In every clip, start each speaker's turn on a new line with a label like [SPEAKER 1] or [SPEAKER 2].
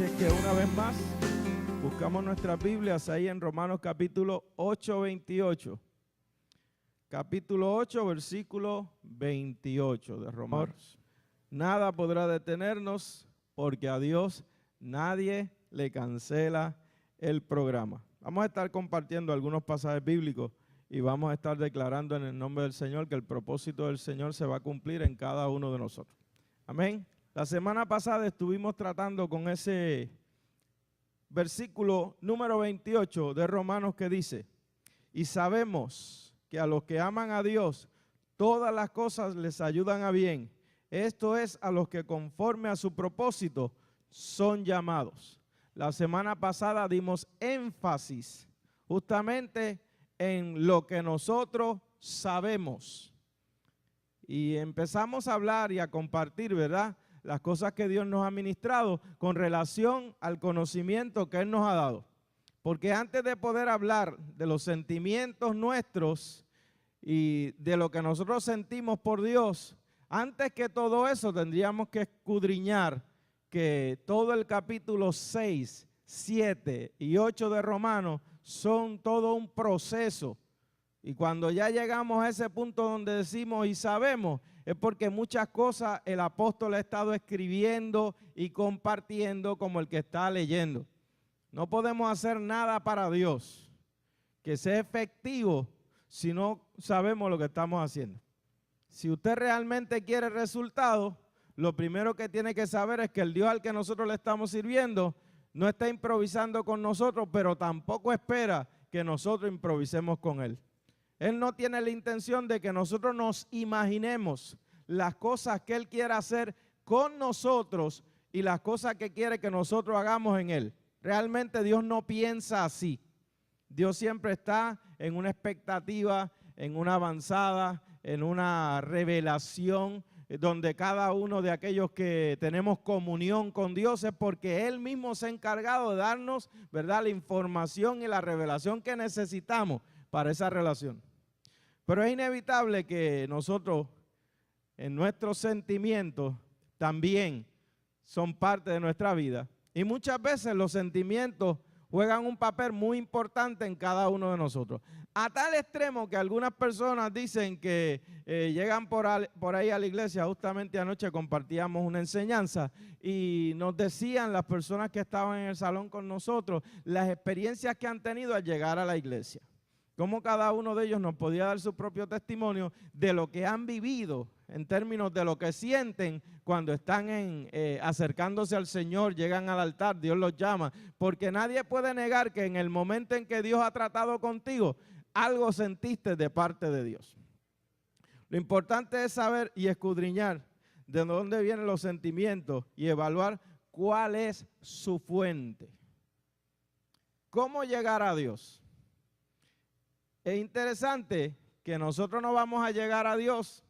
[SPEAKER 1] Así es que una vez más, buscamos nuestras Biblias ahí en Romanos capítulo 8, 28. Capítulo 8, versículo 28 de Romanos. Nada podrá detenernos porque a Dios nadie le cancela el programa. Vamos a estar compartiendo algunos pasajes bíblicos y vamos a estar declarando en el nombre del Señor que el propósito del Señor se va a cumplir en cada uno de nosotros. Amén. La semana pasada estuvimos tratando con ese versículo número 28 de Romanos que dice: y sabemos que a los que aman a Dios, todas las cosas les ayudan a bien. Esto es, a los que conforme a su propósito son llamados. La semana pasada dimos énfasis justamente en lo que nosotros sabemos. Y empezamos a hablar y a compartir, ¿verdad?, las cosas que Dios nos ha ministrado con relación al conocimiento que Él nos ha dado. Porque antes de poder hablar de los sentimientos nuestros y de lo que nosotros sentimos por Dios, antes que todo eso tendríamos que escudriñar que todo el capítulo 6, 7 y 8 de Romanos son todo un proceso. Y cuando ya llegamos a ese punto donde decimos y sabemos, es porque muchas cosas el apóstol ha estado escribiendo y compartiendo como el que está leyendo. No podemos hacer nada para Dios que sea efectivo si no sabemos lo que estamos haciendo. Si usted realmente quiere resultados, lo primero que tiene que saber es que el Dios al que nosotros le estamos sirviendo no está improvisando con nosotros, pero tampoco espera que nosotros improvisemos con Él. Él no tiene la intención de que nosotros nos imaginemos las cosas que Él quiere hacer con nosotros y las cosas que quiere que nosotros hagamos en Él. Realmente Dios no piensa así. Dios siempre está en una expectativa, en una avanzada, en una revelación, donde cada uno de aquellos que tenemos comunión con Dios es porque Él mismo se ha encargado de darnos, ¿verdad?, la información y la revelación que necesitamos para esa relación. Pero es inevitable que nosotros, en nuestros sentimientos, también son parte de nuestra vida. Y muchas veces los sentimientos juegan un papel muy importante en cada uno de nosotros. A tal extremo que algunas personas dicen que llegan por ahí a la iglesia. Justamente anoche compartíamos una enseñanza y nos decían las personas que estaban en el salón con nosotros las experiencias que han tenido al llegar a la iglesia. Cómo cada uno de ellos nos podía dar su propio testimonio de lo que han vivido en términos de lo que sienten cuando están acercándose al Señor, llegan al altar, Dios los llama. Porque nadie puede negar que en el momento en que Dios ha tratado contigo, algo sentiste de parte de Dios. Lo importante es saber y escudriñar de dónde vienen los sentimientos y evaluar cuál es su fuente. ¿Cómo llegar a Dios? Es interesante que nosotros no vamos a llegar a Dios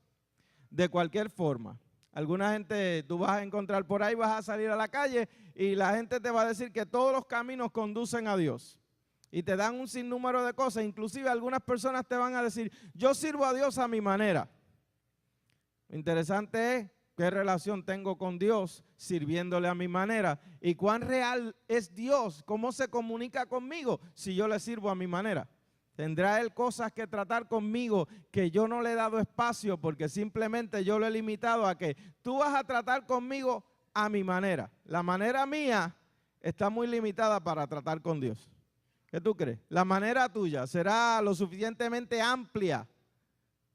[SPEAKER 1] de cualquier forma. Alguna gente tú vas a encontrar por ahí, vas a salir a la calle y la gente te va a decir que todos los caminos conducen a Dios. Y te dan un sinnúmero de cosas. Inclusive algunas personas te van a decir, yo sirvo a Dios a mi manera. Lo interesante es qué relación tengo con Dios sirviéndole a mi manera. Y cuán real es Dios, cómo se comunica conmigo si yo le sirvo a mi manera. ¿Tendrá Él cosas que tratar conmigo que yo no le he dado espacio porque simplemente yo lo he limitado a que tú vas a tratar conmigo a mi manera? La manera mía está muy limitada para tratar con Dios. ¿Qué tú crees? La manera tuya será lo suficientemente amplia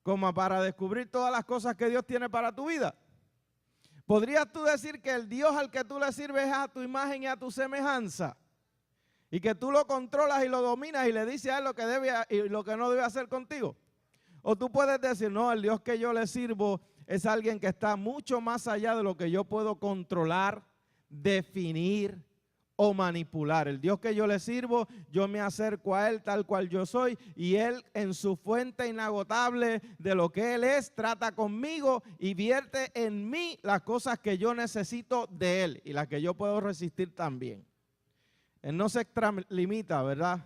[SPEAKER 1] como para descubrir todas las cosas que Dios tiene para tu vida. ¿Podrías tú decir que el Dios al que tú le sirves es a tu imagen y a tu semejanza? Y que tú lo controlas y lo dominas y le dices a Él lo que debe y lo que no debe hacer contigo. O tú puedes decir, no, el Dios que yo le sirvo es alguien que está mucho más allá de lo que yo puedo controlar, definir o manipular. El Dios que yo le sirvo, yo me acerco a Él tal cual yo soy y Él en su fuente inagotable de lo que Él es, trata conmigo y vierte en mí las cosas que yo necesito de Él y las que yo puedo resistir también. Él no se extralimita, ¿verdad?,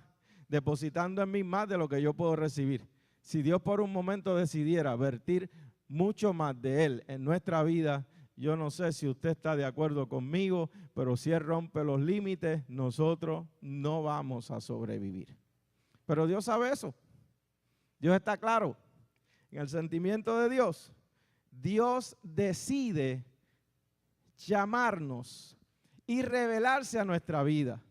[SPEAKER 1] depositando en mí más de lo que yo puedo recibir. Si Dios por un momento decidiera vertir mucho más de Él en nuestra vida, Yo no sé si usted está de acuerdo conmigo, pero si Él rompe los límites, nosotros no vamos a sobrevivir. Pero Dios sabe eso. Dios está claro. En el sentimiento de Dios, Dios decide llamarnos y revelarse a nuestra vida.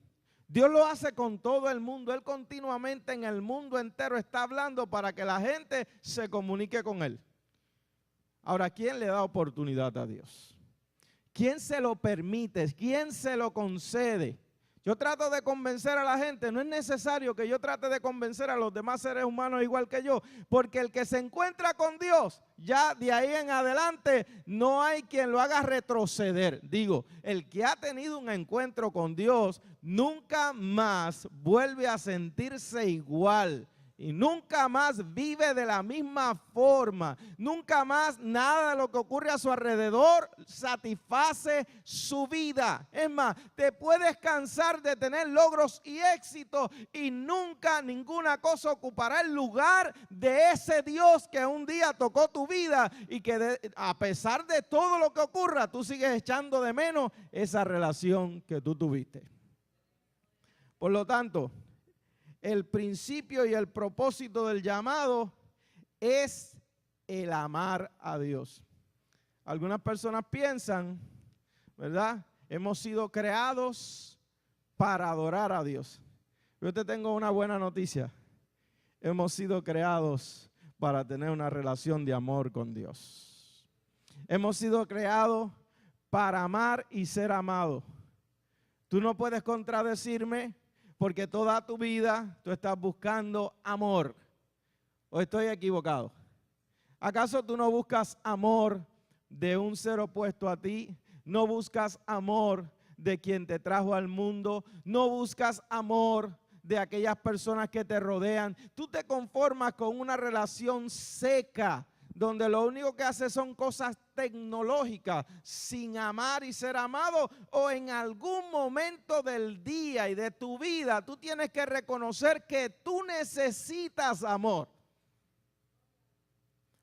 [SPEAKER 1] Dios lo hace con todo el mundo. Él continuamente en el mundo entero está hablando para que la gente se comunique con Él. Ahora, ¿quién le da oportunidad a Dios? ¿Quién se lo permite? ¿Quién se lo concede? Yo trato de convencer a la gente. No es necesario que yo trate de convencer a los demás seres humanos igual que yo, porque el que se encuentra con Dios, ya de ahí en adelante no hay quien lo haga retroceder. Digo, el que ha tenido un encuentro con Dios nunca más vuelve a sentirse igual. Y nunca más vive de la misma forma. Nunca más nada de lo que ocurre a su alrededor satisface su vida. Es más, te puedes cansar de tener logros y éxitos y nunca ninguna cosa ocupará el lugar de ese Dios que un día tocó tu vida y que a pesar de todo lo que ocurra, tú sigues echando de menos esa relación que tú tuviste. Por lo tanto, el principio y el propósito del llamado es el amar a Dios. Algunas personas piensan, ¿verdad? Hemos sido creados para adorar a Dios. Yo te tengo una buena noticia. Hemos sido creados para tener una relación de amor con Dios. Hemos sido creados para amar y ser amados. Tú no puedes contradecirme, porque toda tu vida tú estás buscando amor. ¿O estoy equivocado? ¿Acaso tú no buscas amor de un ser opuesto a ti? ¿No buscas amor de quien te trajo al mundo? ¿No buscas amor de aquellas personas que te rodean? Tú te conformas con una relación seca, donde lo único que hace son cosas tecnológicas, sin amar y ser amado, o en algún momento del día y de tu vida, tú tienes que reconocer que tú necesitas amor.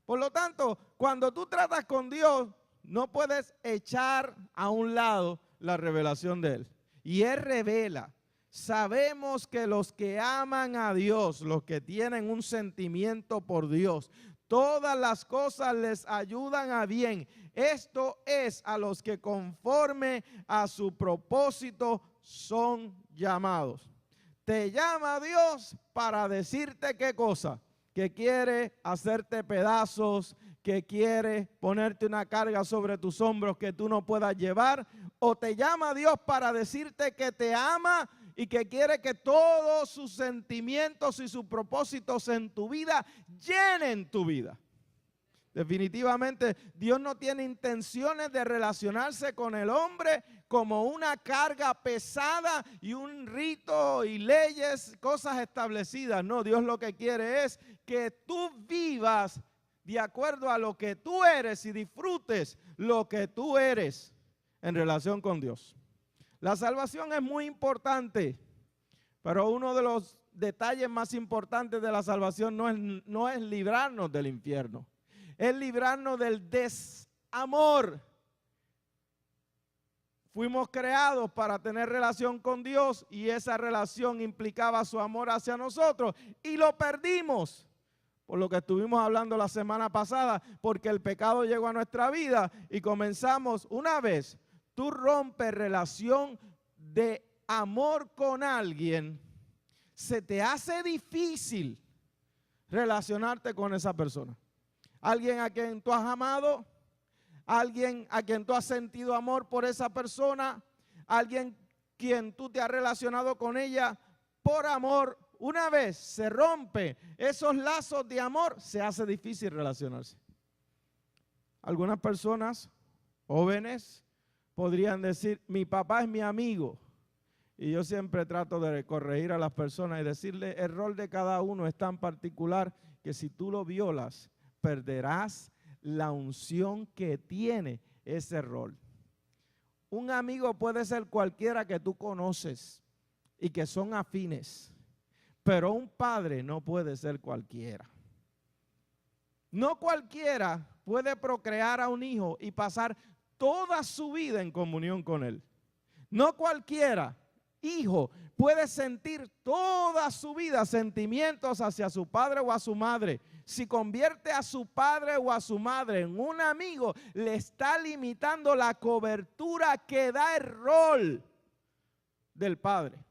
[SPEAKER 1] Por lo tanto, cuando tú tratas con Dios, no puedes echar a un lado la revelación de Él. Y Él revela. Sabemos que los que aman a Dios, los que tienen un sentimiento por Dios, todas las cosas les ayudan a bien. Esto es a los que conforme a su propósito son llamados. Te llama Dios para decirte qué cosa, que quiere hacerte pedazos, que quiere ponerte una carga sobre tus hombros que tú no puedas llevar, o te llama Dios para decirte que te ama y que quiere que todos sus sentimientos y sus propósitos en tu vida llenen tu vida. Definitivamente Dios no tiene intenciones de relacionarse con el hombre como una carga pesada y un rito y leyes, cosas establecidas. No, Dios lo que quiere es que tú vivas de acuerdo a lo que tú eres y disfrutes lo que tú eres en relación con Dios. La salvación es muy importante, pero uno de los detalles más importantes de la salvación no es librarnos del infierno, es librarnos del desamor. Fuimos creados para tener relación con Dios y esa relación implicaba su amor hacia nosotros y lo perdimos. Por lo que estuvimos hablando la semana pasada, porque el pecado llegó a nuestra vida y comenzamos una vez. Tú rompes relación de amor con alguien, se te hace difícil relacionarte con esa persona. Alguien a quien tú has amado, alguien a quien tú has sentido amor por esa persona, alguien quien tú te has relacionado con ella por amor. Una vez se rompe esos lazos de amor, se hace difícil relacionarse. Algunas personas jóvenes podrían decir, mi papá es mi amigo. Y yo siempre trato de corregir a las personas y decirle, el rol de cada uno es tan particular que si tú lo violas, perderás la unción que tiene ese rol. Un amigo puede ser cualquiera que tú conoces y que son afines, pero un padre no puede ser cualquiera. No cualquiera puede procrear a un hijo y pasar toda su vida en comunión con Él. No cualquiera hijo puede sentir toda su vida sentimientos hacia su padre o a su madre. Si convierte a su padre o a su madre en un amigo, le está limitando la cobertura que da el rol del padre.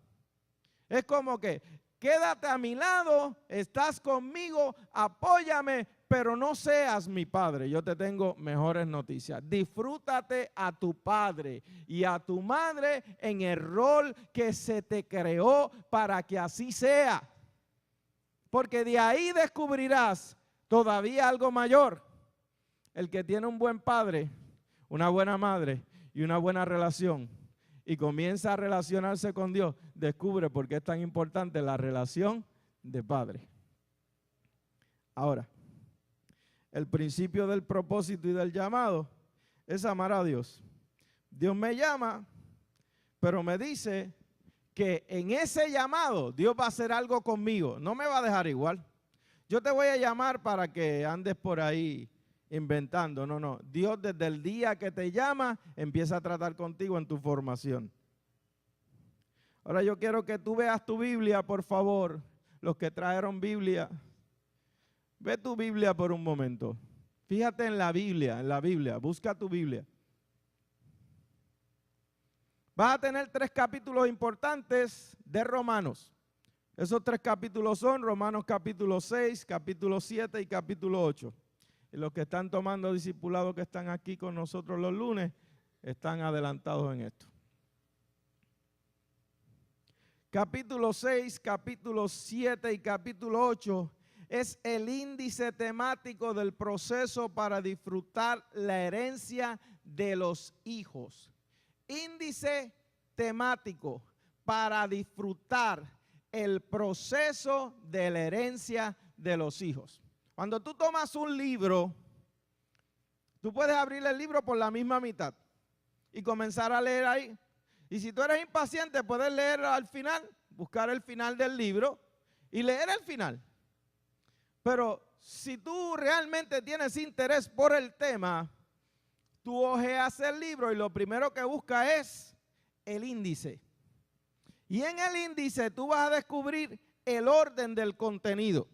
[SPEAKER 1] Es como que, quédate a mi lado, estás conmigo, apóyame, pero no seas mi padre. Yo te tengo mejores noticias. Disfrútate a tu padre y a tu madre en el rol que se te creó para que así sea. Porque de ahí descubrirás todavía algo mayor. El que tiene un buen padre, una buena madre y una buena relación y comienza a relacionarse con Dios, descubre por qué es tan importante la relación de padre. Ahora, el principio del propósito y del llamado es amar a Dios. Dios me llama, pero me dice que en ese llamado Dios va a hacer algo conmigo. No me va a dejar igual. Yo te voy a llamar para que andes por ahí inventando. No, no. Dios desde el día que te llama empieza a tratar contigo en tu formación. Ahora yo quiero que tú veas tu Biblia, por favor. Los que trajeron Biblia. Ve tu Biblia por un momento. Fíjate en la Biblia. Busca tu Biblia. Vas a tener 3 capítulos importantes de Romanos. Esos 3 capítulos son Romanos capítulo 6, capítulo 7 y capítulo 8. Y los que están tomando discipulado, que están aquí con nosotros los lunes, están adelantados en esto. Capítulo 6, capítulo 7 y capítulo 8 es el índice temático del proceso para disfrutar la herencia de los hijos. Índice temático para disfrutar el proceso de la herencia de los hijos. Cuando tú tomas un libro, tú puedes abrir el libro por la misma mitad y comenzar a leer ahí. Y si tú eres impaciente, puedes leer al final, buscar el final del libro y leer el final. Pero si tú realmente tienes interés por el tema, tú hojeas el libro y lo primero que buscas es el índice. Y en el índice tú vas a descubrir el orden del contenido.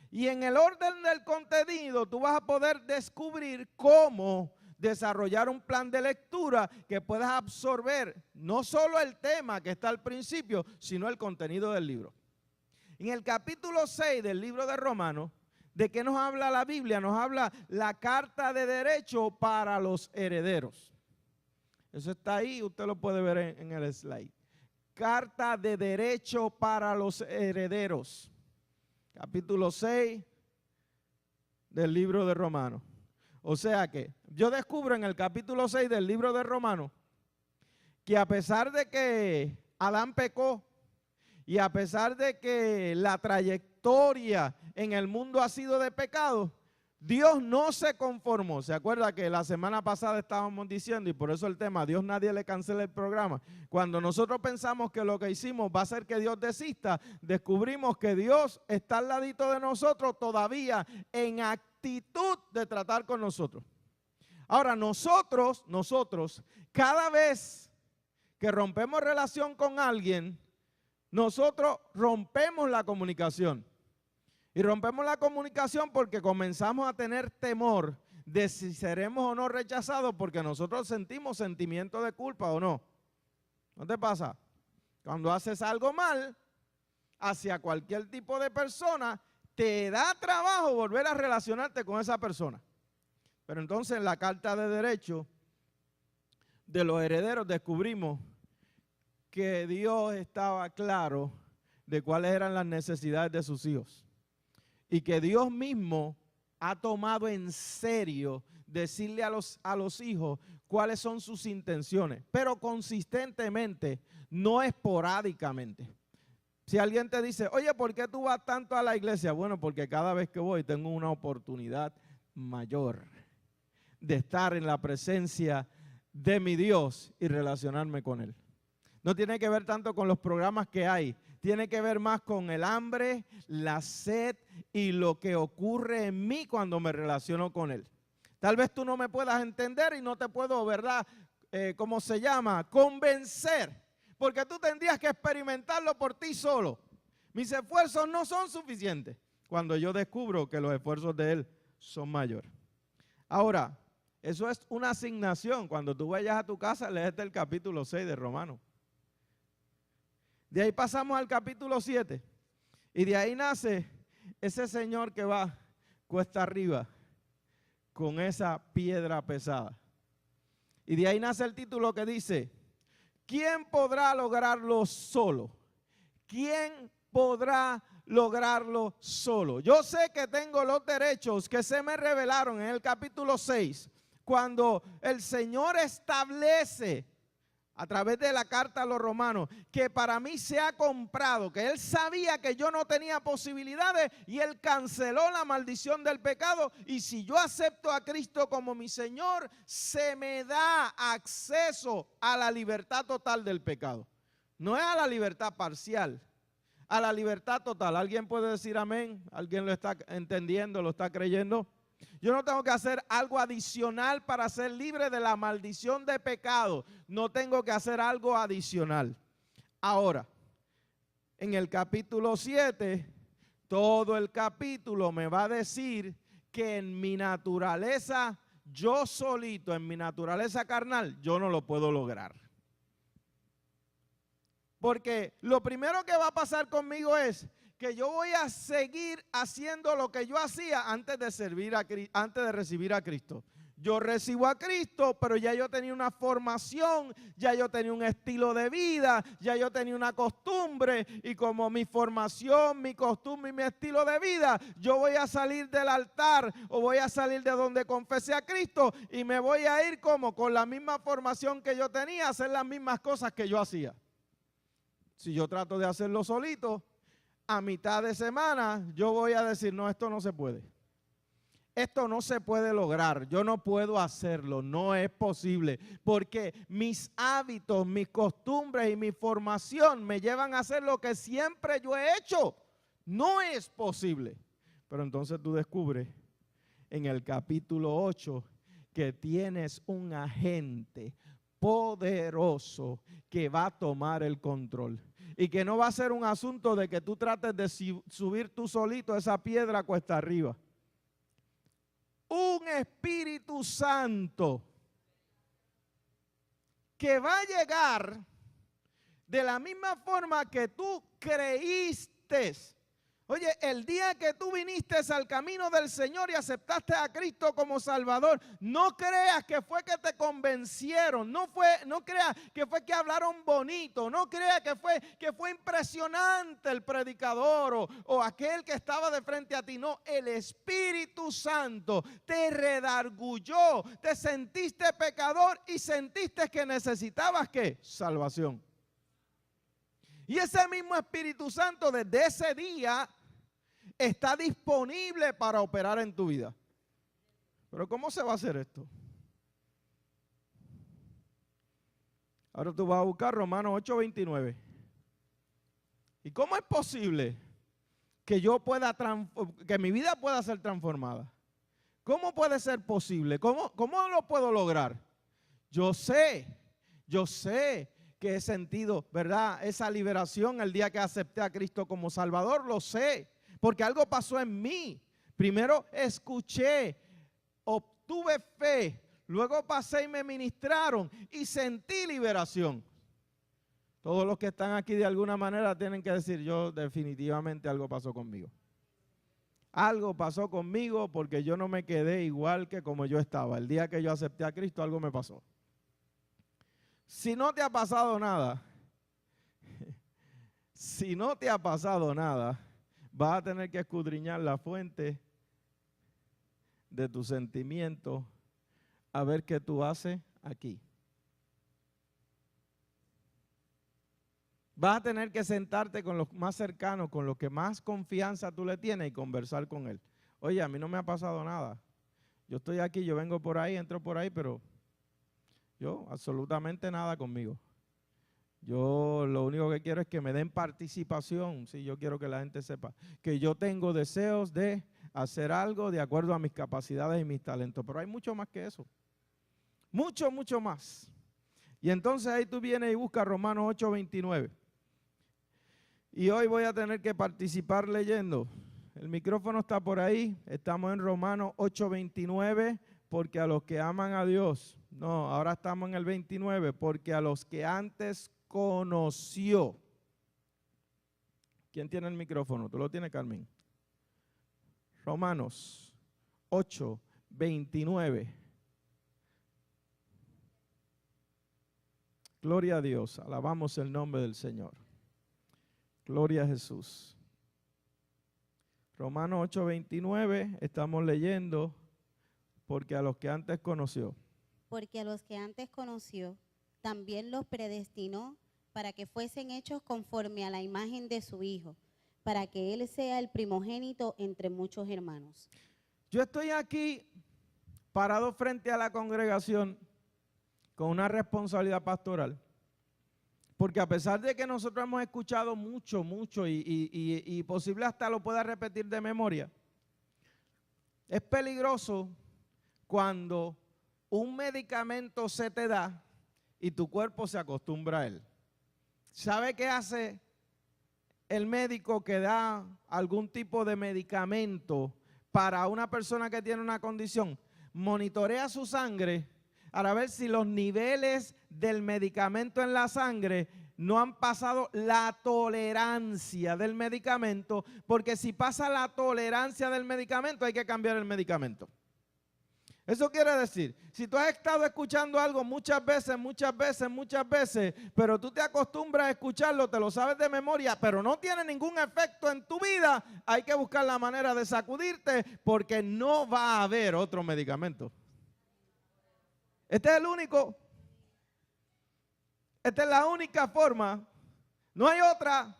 [SPEAKER 1] Y en el orden del contenido tú vas a poder descubrir cómo desarrollar un plan de lectura que puedas absorber no solo el tema que está al principio, sino el contenido del libro. En el capítulo 6 del libro de Romanos, ¿de qué nos habla la Biblia? Nos habla la carta de derecho para los herederos. Eso está ahí, usted lo puede ver en el slide. Carta de derecho para los herederos. Capítulo 6 del libro de Romanos. O sea que yo descubro en el capítulo 6 del libro de Romanos que a pesar de que Adán pecó y a pesar de que la trayectoria en el mundo ha sido de pecado, Dios no se conformó. ¿Se acuerda que la semana pasada estábamos diciendo, y por eso el tema, Dios nadie le cancela el programa? Cuando nosotros pensamos que lo que hicimos va a hacer que Dios desista, descubrimos que Dios está al ladito de nosotros todavía en actitud de tratar con nosotros. Ahora nosotros, cada vez que rompemos relación con alguien, nosotros rompemos la comunicación. Y rompemos la comunicación porque comenzamos a tener temor de si seremos o no rechazados porque nosotros sentimos sentimiento de culpa o no. ¿No te pasa? Cuando haces algo mal hacia cualquier tipo de persona, te da trabajo volver a relacionarte con esa persona. Pero entonces en la carta de derecho de los herederos descubrimos que Dios estaba claro de cuáles eran las necesidades de sus hijos. Y que Dios mismo ha tomado en serio decirle a los hijos cuáles son sus intenciones, pero consistentemente, no esporádicamente. Si alguien te dice, oye, ¿por qué tú vas tanto a la iglesia? Bueno, porque cada vez que voy tengo una oportunidad mayor de estar en la presencia de mi Dios y relacionarme con Él. No tiene que ver tanto con los programas que hay, tiene que ver más con el hambre, la sed y lo que ocurre en mí cuando me relaciono con Él. Tal vez tú no me puedas entender y no te puedo, ¿verdad? ¿Cómo se llama? Convencer. Porque tú tendrías que experimentarlo por ti solo. Mis esfuerzos no son suficientes. Cuando yo descubro que los esfuerzos de Él son mayores. Ahora, eso es una asignación. Cuando tú vayas a tu casa, léete el capítulo 6 de Romanos. De ahí pasamos al capítulo 7. Y de ahí nace ese señor que va cuesta arriba con esa piedra pesada. Y de ahí nace el título que dice, ¿quién podrá lograrlo solo? ¿Quién podrá lograrlo solo? Yo sé que tengo los derechos que se me revelaron en el capítulo 6, cuando el Señor establece a través de la carta a los romanos, que para mí se ha comprado, que Él sabía que yo no tenía posibilidades y Él canceló la maldición del pecado. Y si yo acepto a Cristo como mi Señor, se me da acceso a la libertad total del pecado. No es a la libertad parcial, a la libertad total. ¿Alguien puede decir amén? ¿Alguien lo está entendiendo, lo está creyendo? Yo no tengo que hacer algo adicional para ser libre de la maldición de pecado. No tengo que hacer algo adicional. Ahora, en el capítulo 7, todo el capítulo me va a decir que en mi naturaleza, yo solito, en mi naturaleza carnal, yo no lo puedo lograr. Porque lo primero que va a pasar conmigo es que yo voy a seguir haciendo lo que yo hacía antes de recibir a Cristo. Yo recibo a Cristo, pero ya yo tenía una formación, ya yo tenía un estilo de vida, ya yo tenía una costumbre, y como mi formación, mi costumbre y mi estilo de vida, yo voy a salir del altar o voy a salir de donde confesé a Cristo y me voy a ir como con la misma formación que yo tenía, a hacer las mismas cosas que yo hacía. Si yo trato de hacerlo solito, a mitad de semana yo voy a decir, no, esto no se puede. Esto no se puede lograr, yo no puedo hacerlo, no es posible, porque mis hábitos, mis costumbres y mi formación me llevan a hacer lo que siempre yo he hecho. No es posible. Pero entonces tú descubres en el capítulo 8 que tienes un agente poderoso que va a tomar el control. Y que no va a ser un asunto de que tú trates de subir tú solito esa piedra cuesta arriba. Un Espíritu Santo que va a llegar de la misma forma que tú creíste. Oye, el día que tú viniste al camino del Señor y aceptaste a Cristo como Salvador, no creas que fue que te convencieron, no creas que fue que hablaron bonito, no creas que fue impresionante el predicador o aquel que estaba de frente a ti. No, el Espíritu Santo te redarguyó, te sentiste pecador y sentiste que necesitabas ¿qué? Salvación. Y ese mismo Espíritu Santo desde ese día está disponible para operar en tu vida. Pero ¿cómo se va a hacer esto? Ahora tú vas a buscar Romanos 8:29. ¿Y cómo es posible que que mi vida pueda ser transformada? ¿Cómo puede ser posible? ¿Cómo lo puedo lograr? Yo sé que he sentido, ¿verdad?, esa liberación el día que acepté a Cristo como Salvador, lo sé. Porque algo pasó en mí. Primero escuché, obtuve fe, luego pasé y me ministraron y sentí liberación. Todos los que están aquí de alguna manera tienen que decir, yo definitivamente algo pasó conmigo. Algo pasó conmigo porque yo no me quedé igual que como yo estaba. El día que yo acepté a Cristo algo me pasó. Si no te ha pasado nada, vas a tener que escudriñar la fuente de tus sentimientos a ver qué tú haces aquí. Vas a tener que sentarte con los más cercanos, con los que más confianza tú le tienes y conversar con él. Oye, a mí no me ha pasado nada. Yo estoy aquí, yo vengo por ahí, entro por ahí, pero yo absolutamente nada conmigo. Yo lo único que quiero es que me den participación. Sí, yo quiero que la gente sepa que yo tengo deseos de hacer algo de acuerdo a mis capacidades y mis talentos. Pero hay mucho más que eso. Mucho, mucho más. Y entonces ahí tú vienes y buscas Romanos 8:29. Y hoy voy a tener que participar leyendo. El micrófono está por ahí. Estamos en Romanos 8:29. Porque a los que aman a Dios. No, ahora estamos en el 29. Porque a los que antes conoció. ¿Quién tiene el micrófono? ¿Tú lo tienes, Carmen? Romanos 8:29. Gloria a Dios, alabamos el nombre del Señor. Gloria a Jesús. Romanos 8:29, estamos leyendo, porque a los que antes conoció.
[SPEAKER 2] Porque a los que antes conoció, también los predestinó para que fuesen hechos conforme a la imagen de su Hijo, para que Él sea el primogénito entre muchos hermanos.
[SPEAKER 1] Yo estoy aquí parado frente a la congregación con una responsabilidad pastoral, porque a pesar de que nosotros hemos escuchado mucho y posible hasta lo pueda repetir de memoria, es peligroso cuando un medicamento se te da y tu cuerpo se acostumbra a él. ¿Sabe qué hace el médico que da algún tipo de medicamento para una persona que tiene una condición? Monitorea su sangre para ver si los niveles del medicamento en la sangre no han pasado la tolerancia del medicamento, porque si pasa la tolerancia del medicamento hay que cambiar el medicamento. Eso quiere decir, si tú has estado escuchando algo muchas veces, pero tú te acostumbras a escucharlo, te lo sabes de memoria, pero no tiene ningún efecto en tu vida, hay que buscar la manera de sacudirte porque no va a haber otro medicamento. Este es el único. Esta es la única forma. No hay otra.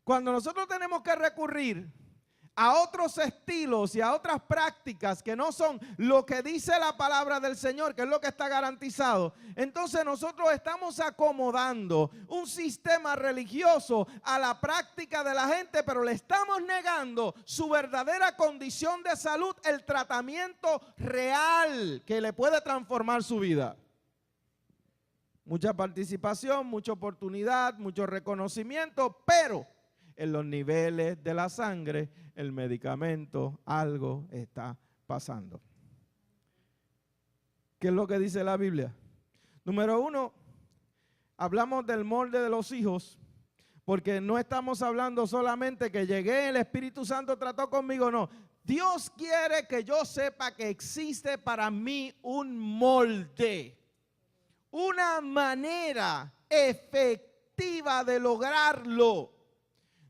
[SPEAKER 1] Cuando nosotros tenemos que recurrir a otros estilos y a otras prácticas que no son lo que dice la palabra del Señor, que es lo que está garantizado, entonces nosotros estamos acomodando un sistema religioso a la práctica de la gente, pero le estamos negando su verdadera condición de salud, el tratamiento real que le puede transformar su vida. Mucha participación, mucha oportunidad, mucho reconocimiento, pero en los niveles de la sangre, el medicamento, algo está pasando. ¿Qué es lo que dice la Biblia? Número 1, hablamos del molde de los hijos, porque no estamos hablando solamente que llegué, el Espíritu Santo trató conmigo, no. Dios quiere que yo sepa que existe para mí un molde, una manera efectiva de lograrlo.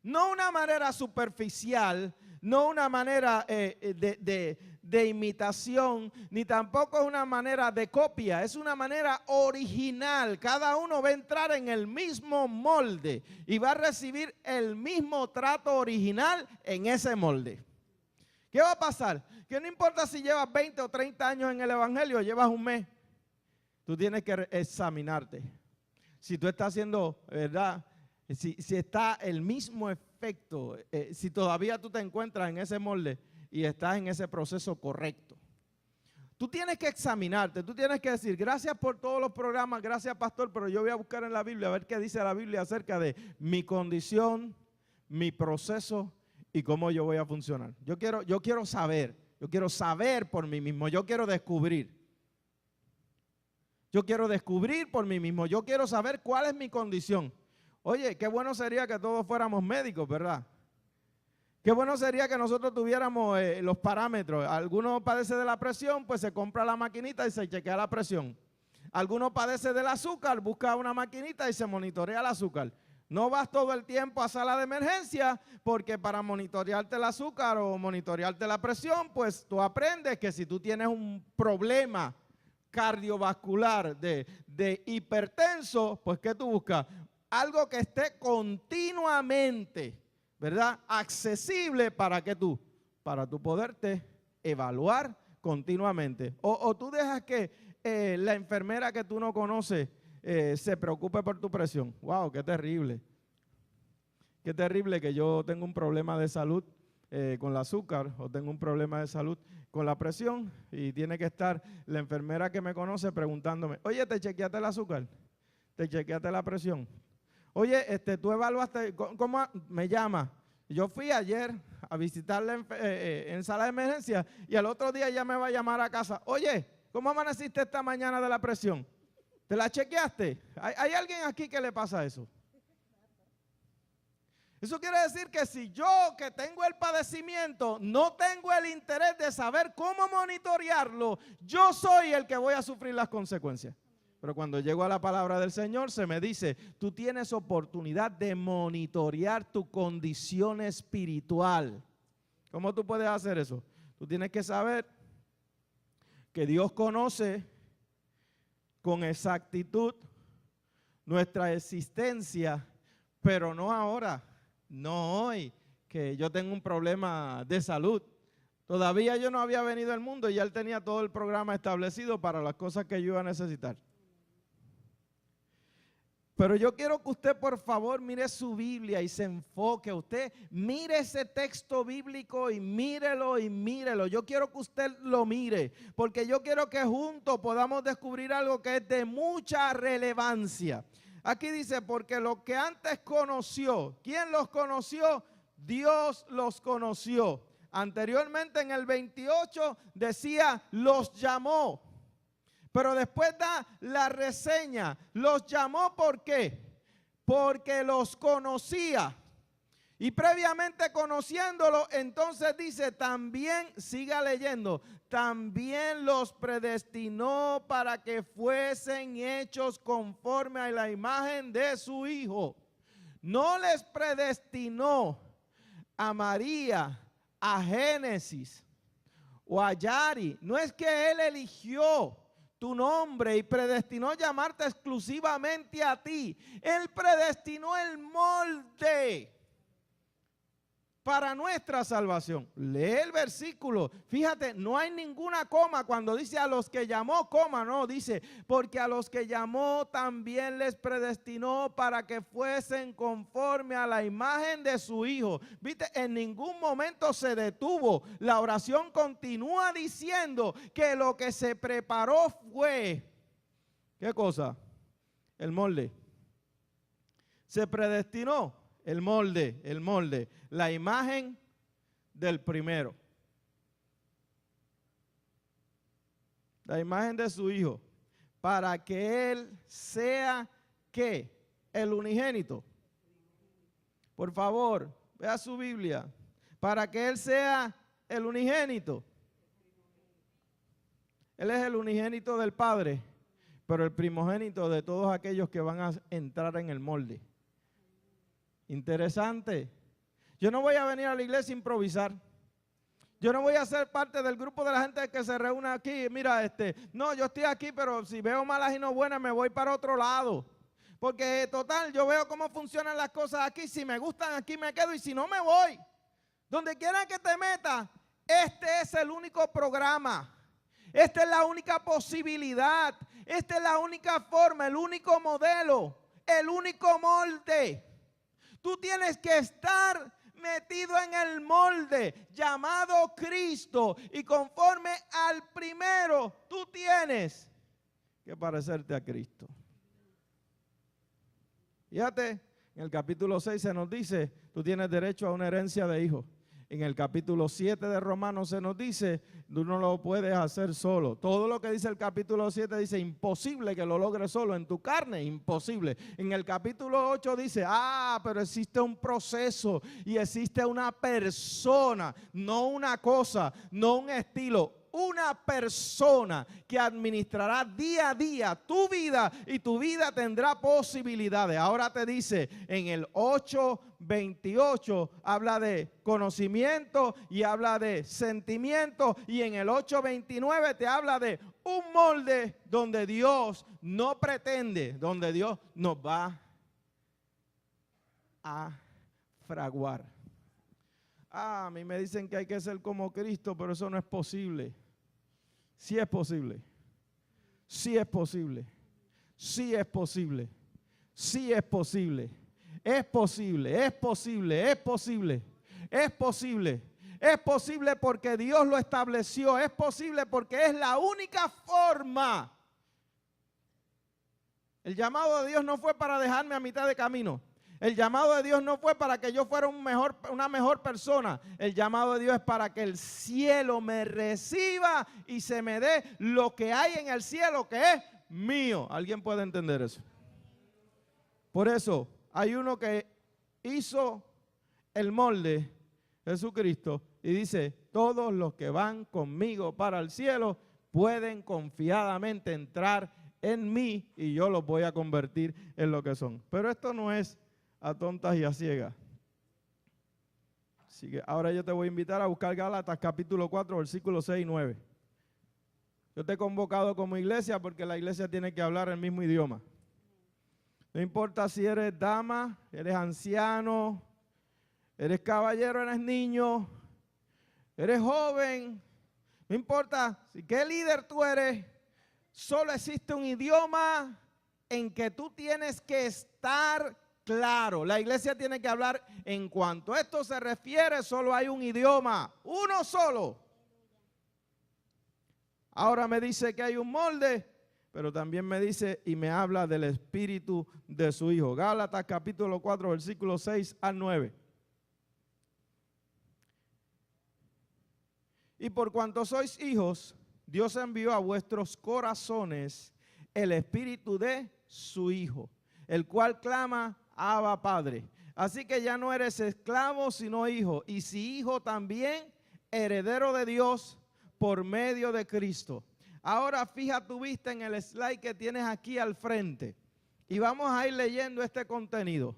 [SPEAKER 1] No una manera superficial, no una manera de imitación, ni tampoco es una manera de copia, es una manera original. Cada uno va a entrar en el mismo molde y va a recibir el mismo trato original en ese molde. ¿Qué va a pasar? Que no importa si llevas 20 o 30 años en el evangelio o llevas un mes, tú tienes que examinarte. Si tú estás haciendo, ¿verdad?, si está el mismo efecto, si todavía tú te encuentras en ese molde y estás en ese proceso correcto. Tú tienes que examinarte, tú tienes que decir, gracias por todos los programas, gracias pastor, pero yo voy a buscar en la Biblia a ver qué dice la Biblia acerca de mi condición, mi proceso y cómo yo voy a funcionar. Yo quiero saber por mí mismo, yo quiero descubrir. Yo quiero descubrir por mí mismo, yo quiero saber cuál es mi condición. Oye, qué bueno sería que todos fuéramos médicos, ¿verdad? Qué bueno sería que nosotros tuviéramos los parámetros. Alguno padece de la presión, pues se compra la maquinita y se chequea la presión. Alguno padece del azúcar, busca una maquinita y se monitorea el azúcar. No vas todo el tiempo a sala de emergencia porque para monitorearte el azúcar o monitorearte la presión, pues tú aprendes que si tú tienes un problema cardiovascular de hipertenso, pues ¿qué tú buscas? Algo que esté continuamente, ¿verdad?, accesible para que para tú poderte evaluar continuamente. O tú dejas que la enfermera que tú no conoces se preocupe por tu presión. ¡Wow! ¡Qué terrible! Qué terrible que yo tengo un problema de salud con el azúcar o tengo un problema de salud con la presión y tiene que estar la enfermera que me conoce preguntándome, oye, ¿te chequeaste el azúcar? ¿Te chequeaste la presión? Oye, tú evaluaste, ¿cómo me llama? Yo fui ayer a visitarla en sala de emergencia y al otro día ya me va a llamar a casa. Oye, ¿cómo amaneciste esta mañana de la presión? ¿Te la chequeaste? ¿Hay alguien aquí que le pasa eso? Eso quiere decir que si yo que tengo el padecimiento no tengo el interés de saber cómo monitorearlo, yo soy el que voy a sufrir las consecuencias. Pero cuando llego a la palabra del Señor se me dice, tú tienes oportunidad de monitorear tu condición espiritual. ¿Cómo tú puedes hacer eso? Tú tienes que saber que Dios conoce con exactitud nuestra existencia, pero no ahora, no hoy, que yo tengo un problema de salud. Todavía yo no había venido al mundo y ya Él tenía todo el programa establecido para las cosas que yo iba a necesitar. Pero yo quiero que usted por favor mire su Biblia y se enfoque. Usted mire ese texto bíblico y mírelo y mírelo. Yo quiero que usted lo mire porque yo quiero que juntos podamos descubrir algo que es de mucha relevancia. Aquí dice, porque lo que antes conoció, ¿quién los conoció? Dios los conoció. Anteriormente en el 28 decía, los llamó. Pero después da la reseña, los llamó ¿por qué? Porque los conocía. Y previamente conociéndolo, entonces dice, también, siga leyendo, también los predestinó para que fuesen hechos conforme a la imagen de su Hijo. No les predestinó a María, a Génesis o a Yari. No es que Él eligió tu nombre y predestinó llamarte exclusivamente a ti. Él predestinó el molde para nuestra salvación. Lee el versículo. Fíjate, no hay ninguna coma cuando dice a los que llamó, coma, no, dice, porque a los que llamó también les predestinó para que fuesen conforme a la imagen de su Hijo. Viste, en ningún momento se detuvo. La oración continúa diciendo que lo que se preparó fue, ¿qué cosa? El molde. Se predestinó el molde, la imagen del primero. La imagen de su Hijo, para que Él sea, ¿qué? El unigénito. Por favor, vea su Biblia. Para que Él sea el unigénito. Él es el unigénito del Padre, pero el primogénito de todos aquellos que van a entrar en el molde. Interesante. Yo no voy a venir a la iglesia a improvisar. Yo no voy a ser parte del grupo de la gente que se reúne aquí. Mira, no, yo estoy aquí, pero si veo malas y no buenas, me voy para otro lado. Porque total, yo veo cómo funcionan las cosas aquí. Si me gustan, aquí me quedo y si no, me voy. Donde quiera que te metas, este es el único programa. Esta es la única posibilidad. Esta es la única forma, el único modelo, el único molde. Tú tienes que estar metido en el molde llamado Cristo y conforme al primero tú tienes que parecerte a Cristo. Fíjate, en el capítulo 6 se nos dice, tú tienes derecho a una herencia de hijos. En el capítulo 7 de Romanos se nos dice, tú no lo puedes hacer solo. Todo lo que dice el capítulo 7 dice, imposible que lo logres solo en tu carne, imposible. En el capítulo 8 dice, pero existe un proceso y existe una persona, no una cosa, no un estilo. Una persona que administrará día a día tu vida y tu vida tendrá posibilidades. Ahora te dice en el 8:28 habla de conocimiento y habla de sentimiento y en el 8:29 te habla de un molde donde Dios no pretende, donde Dios nos va a fraguar. A mí me dicen que hay que ser como Cristo, pero eso no es posible. Sí es posible. Sí es posible. Sí es posible. Sí es posible. Es posible, es posible, es posible. Es posible. Es posible porque Dios lo estableció. Es posible porque es la única forma. El llamado de Dios no fue para dejarme a mitad de camino. El llamado de Dios no fue para que yo fuera una mejor persona. El llamado de Dios es para que el cielo me reciba y se me dé lo que hay en el cielo que es mío. ¿Alguien puede entender eso? Por eso hay uno que hizo el molde, Jesucristo, y dice, todos los que van conmigo para el cielo pueden confiadamente entrar en mí y yo los voy a convertir en lo que son. Pero esto no es a tontas y a ciegas. Así que ahora yo te voy a invitar a buscar Gálatas capítulo 4, versículos 6 y 9. Yo te he convocado como iglesia porque la iglesia tiene que hablar el mismo idioma. No importa si eres dama, eres anciano, eres caballero, eres niño, eres joven, no importa qué líder tú eres, solo existe un idioma en que tú tienes que estar claro. La iglesia tiene que hablar en cuanto a esto se refiere, solo hay un idioma, uno solo. Ahora me dice que hay un molde, pero también me dice y me habla del espíritu de su Hijo. Gálatas capítulo 4, versículos 6 al 9. Y por cuanto sois hijos, Dios envió a vuestros corazones el espíritu de su Hijo, el cual clama, Abba, Padre. Así que ya no eres esclavo, sino hijo. Y si hijo también, heredero de Dios por medio de Cristo. Ahora fija tu vista en el slide que tienes aquí al frente. Y vamos a ir leyendo este contenido.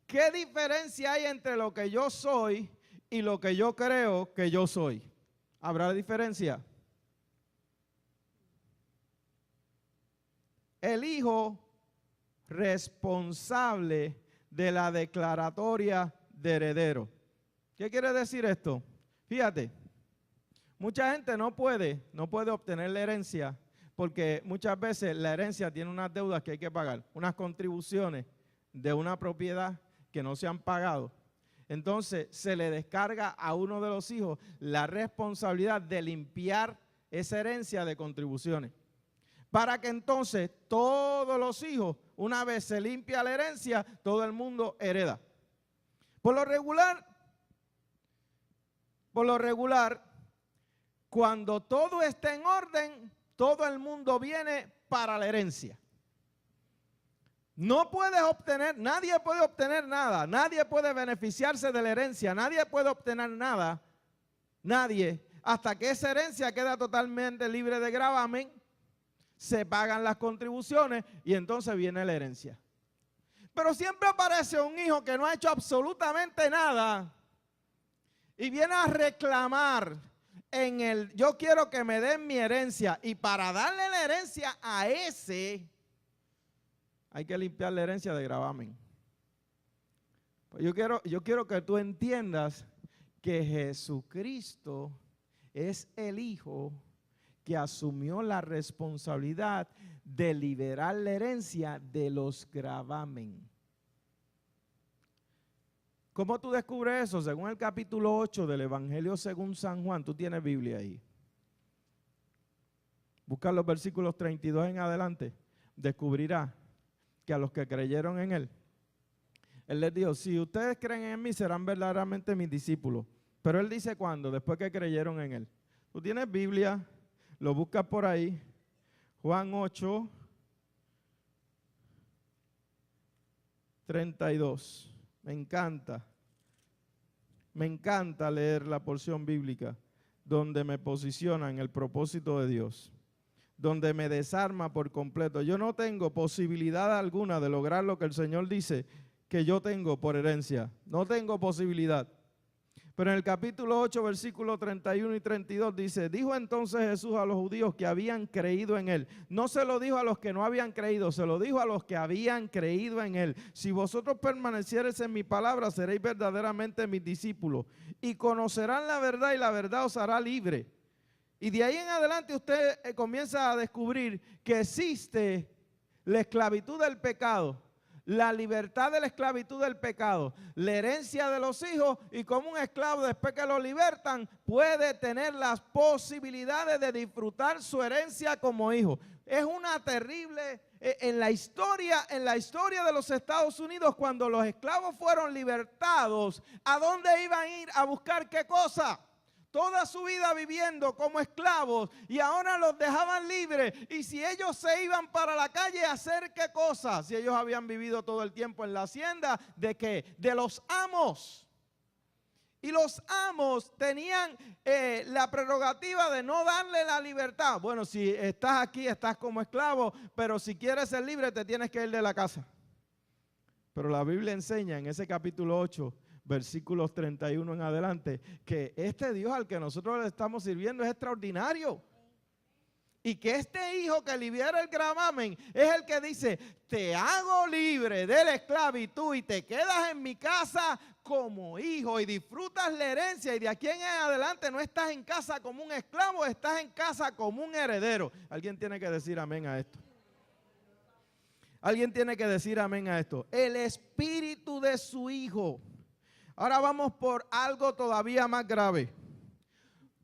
[SPEAKER 1] ¿Qué diferencia hay entre lo que yo soy y lo que yo creo que yo soy? ¿Habrá diferencia? El hijo responsable de la declaratoria de heredero. ¿Qué quiere decir esto? Fíjate, mucha gente no puede obtener la herencia porque muchas veces la herencia tiene unas deudas que hay que pagar, unas contribuciones de una propiedad que no se han pagado. Entonces se le descarga a uno de los hijos la responsabilidad de limpiar esa herencia de contribuciones. Para que entonces todos los hijos, una vez se limpia la herencia, todo el mundo hereda. Por lo regular, cuando todo está en orden, todo el mundo viene para la herencia. No puedes obtener, nadie puede obtener nada, nadie puede beneficiarse de la herencia, nadie puede obtener nada, nadie, hasta que esa herencia queda totalmente libre de gravamen, se pagan las contribuciones y entonces viene la herencia. Pero siempre aparece un hijo que no ha hecho absolutamente nada y viene a reclamar yo quiero que me den mi herencia, y para darle la herencia a ese hay que limpiar la herencia de gravamen. Pues yo quiero que tú entiendas que Jesucristo es el Hijo que asumió la responsabilidad de liberar la herencia de los gravamen. ¿Cómo tú descubres eso? Según el capítulo 8 del Evangelio según San Juan, tú tienes Biblia ahí. Busca los versículos 32 en adelante, descubrirás que a los que creyeron en Él, Él les dijo, si ustedes creen en mí, serán verdaderamente mis discípulos. Pero Él dice, ¿cuándo? Después que creyeron en Él. Tú tienes Biblia, lo buscas por ahí, Juan 8, 32. Me encanta leer la porción bíblica donde me posiciona en el propósito de Dios, donde me desarma por completo. Yo no tengo posibilidad alguna de lograr lo que el Señor dice que yo tengo por herencia. No tengo posibilidad. Pero en el capítulo 8, versículos 31 y 32 dice, dijo entonces Jesús a los judíos que habían creído en Él. No se lo dijo a los que no habían creído, se lo dijo a los que habían creído en Él. Si vosotros permaneciereis en mi palabra, seréis verdaderamente mis discípulos y conocerán la verdad y la verdad os hará libre. Y de ahí en adelante usted comienza a descubrir que existe la esclavitud del pecado, la libertad de la esclavitud del pecado, la herencia de los hijos, y como un esclavo después que lo libertan puede tener las posibilidades de disfrutar su herencia como hijo. Es una terrible, en la historia de los Estados Unidos, cuando los esclavos fueron libertados, ¿a dónde iban a ir a buscar qué cosa? Toda su vida viviendo como esclavos, y ahora los dejaban libres. Y si ellos se iban para la calle a hacer qué cosa, si ellos habían vivido todo el tiempo en la hacienda, ¿de qué? De los amos. Y los amos tenían la prerrogativa de no darle la libertad. Bueno, si estás aquí, estás como esclavo, pero si quieres ser libre, te tienes que ir de la casa. Pero la Biblia enseña en ese capítulo 8, versículos 31 en adelante, que este Dios al que nosotros le estamos sirviendo es extraordinario. Y que este hijo que libera el gravamen es el que dice: te hago libre de la esclavitud y te quedas en mi casa como hijo y disfrutas la herencia, y de aquí en adelante no estás en casa como un esclavo, estás en casa como un heredero. Alguien tiene que decir amén a esto. Alguien tiene que decir amén a esto. El espíritu de su hijo. Ahora vamos por algo todavía más grave.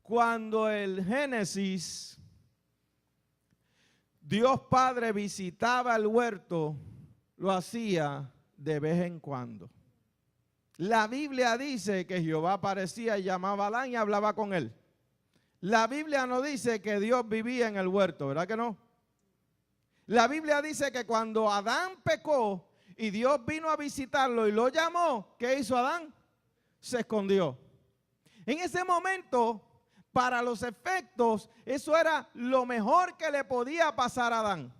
[SPEAKER 1] Cuando el Génesis, Dios Padre visitaba el huerto, lo hacía de vez en cuando. La Biblia dice que Jehová aparecía y llamaba a Adán y hablaba con él. La Biblia no dice que Dios vivía en el huerto, ¿verdad que no? La Biblia dice que cuando Adán pecó y Dios vino a visitarlo y lo llamó, ¿qué hizo Adán? Se escondió. En ese momento, para los efectos, eso era lo mejor que le podía pasar a Adán.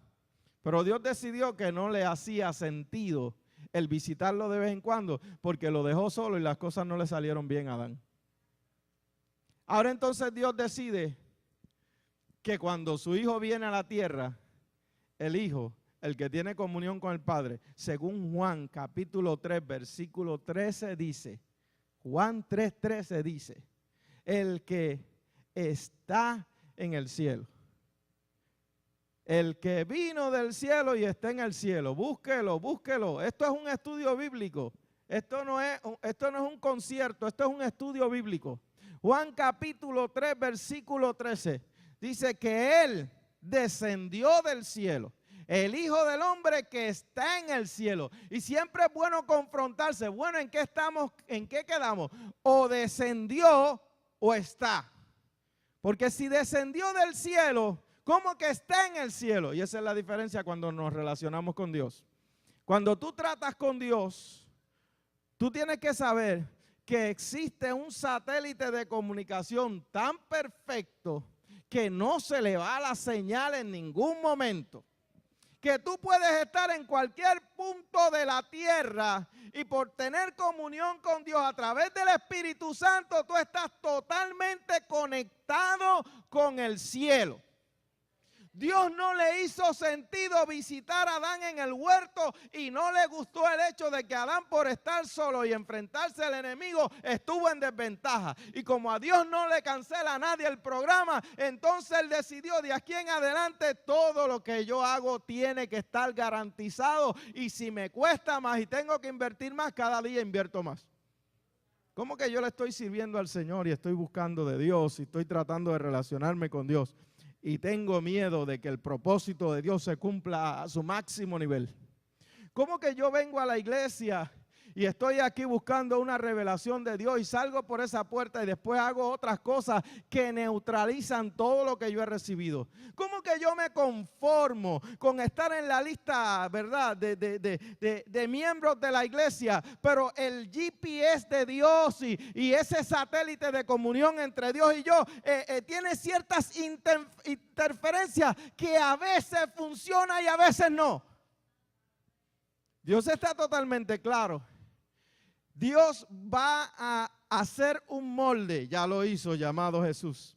[SPEAKER 1] Pero Dios decidió que no le hacía sentido el visitarlo de vez en cuando, porque lo dejó solo y las cosas no le salieron bien a Adán. Ahora entonces Dios decide que cuando su hijo viene a la tierra, el hijo, el que tiene comunión con el Padre, según Juan capítulo 3, versículo 13 dice, Juan 3:13 dice, el que está en el cielo. El que vino del cielo y está en el cielo. Búsquelo, búsquelo. Esto es un estudio bíblico. Esto no es un concierto, esto es un estudio bíblico. Juan capítulo 3, versículo 13. Dice que Él descendió del cielo. El Hijo del Hombre que está en el cielo. Y siempre es bueno confrontarse. Bueno, ¿en qué estamos? ¿En qué quedamos? O descendió o está. Porque si descendió del cielo, ¿cómo que está en el cielo? Y esa es la diferencia cuando nos relacionamos con Dios. Cuando tú tratas con Dios, tú tienes que saber que existe un satélite de comunicación tan perfecto que no se le va la señal en ningún momento. Que tú puedes estar en cualquier punto de la tierra y por tener comunión con Dios a través del Espíritu Santo, tú estás totalmente conectado con el cielo. Dios no le hizo sentido visitar a Adán en el huerto y no le gustó el hecho de que Adán, por estar solo y enfrentarse al enemigo, estuvo en desventaja. Y como a Dios no le cancela a nadie el programa, entonces Él decidió: de aquí en adelante todo lo que yo hago tiene que estar garantizado, y si me cuesta más y tengo que invertir más, cada día invierto más. ¿Cómo que yo le estoy sirviendo al Señor y estoy buscando de Dios y estoy tratando de relacionarme con Dios y tengo miedo de que el propósito de Dios se cumpla a su máximo nivel? ¿Cómo que yo vengo a la iglesia y estoy aquí buscando una revelación de Dios y salgo por esa puerta y después hago otras cosas que neutralizan todo lo que yo he recibido? ¿Cómo que yo me conformo con estar en la lista, verdad, de miembros de la iglesia, pero el GPS de Dios y ese satélite de comunión entre Dios y yo tiene ciertas interferencias que a veces funciona y a veces no? Dios está totalmente claro. Dios va a hacer un molde, ya lo hizo, llamado Jesús.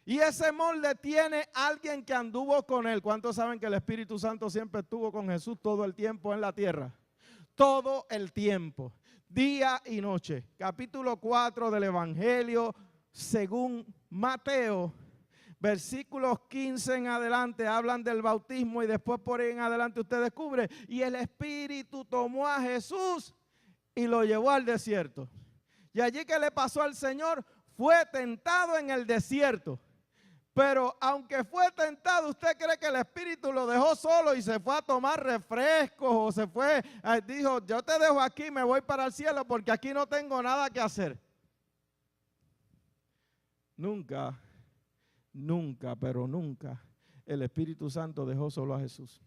[SPEAKER 1] Y ese molde tiene alguien que anduvo con él. ¿Cuántos saben que el Espíritu Santo siempre estuvo con Jesús todo el tiempo en la tierra? Todo el tiempo, día y noche. Capítulo 4 del Evangelio según Mateo. Versículos 15 en adelante hablan del bautismo y después por ahí en adelante usted descubre, y el Espíritu tomó a Jesús y lo llevó al desierto. Y allí, ¿qué le pasó al Señor? Fue tentado en el desierto. Pero aunque fue tentado, ¿usted cree que el Espíritu lo dejó solo y se fue a tomar refrescos o se fue, dijo, yo te dejo aquí, me voy para el cielo porque aquí no tengo nada que hacer? Nunca, nunca, pero nunca el Espíritu Santo dejó solo a Jesús.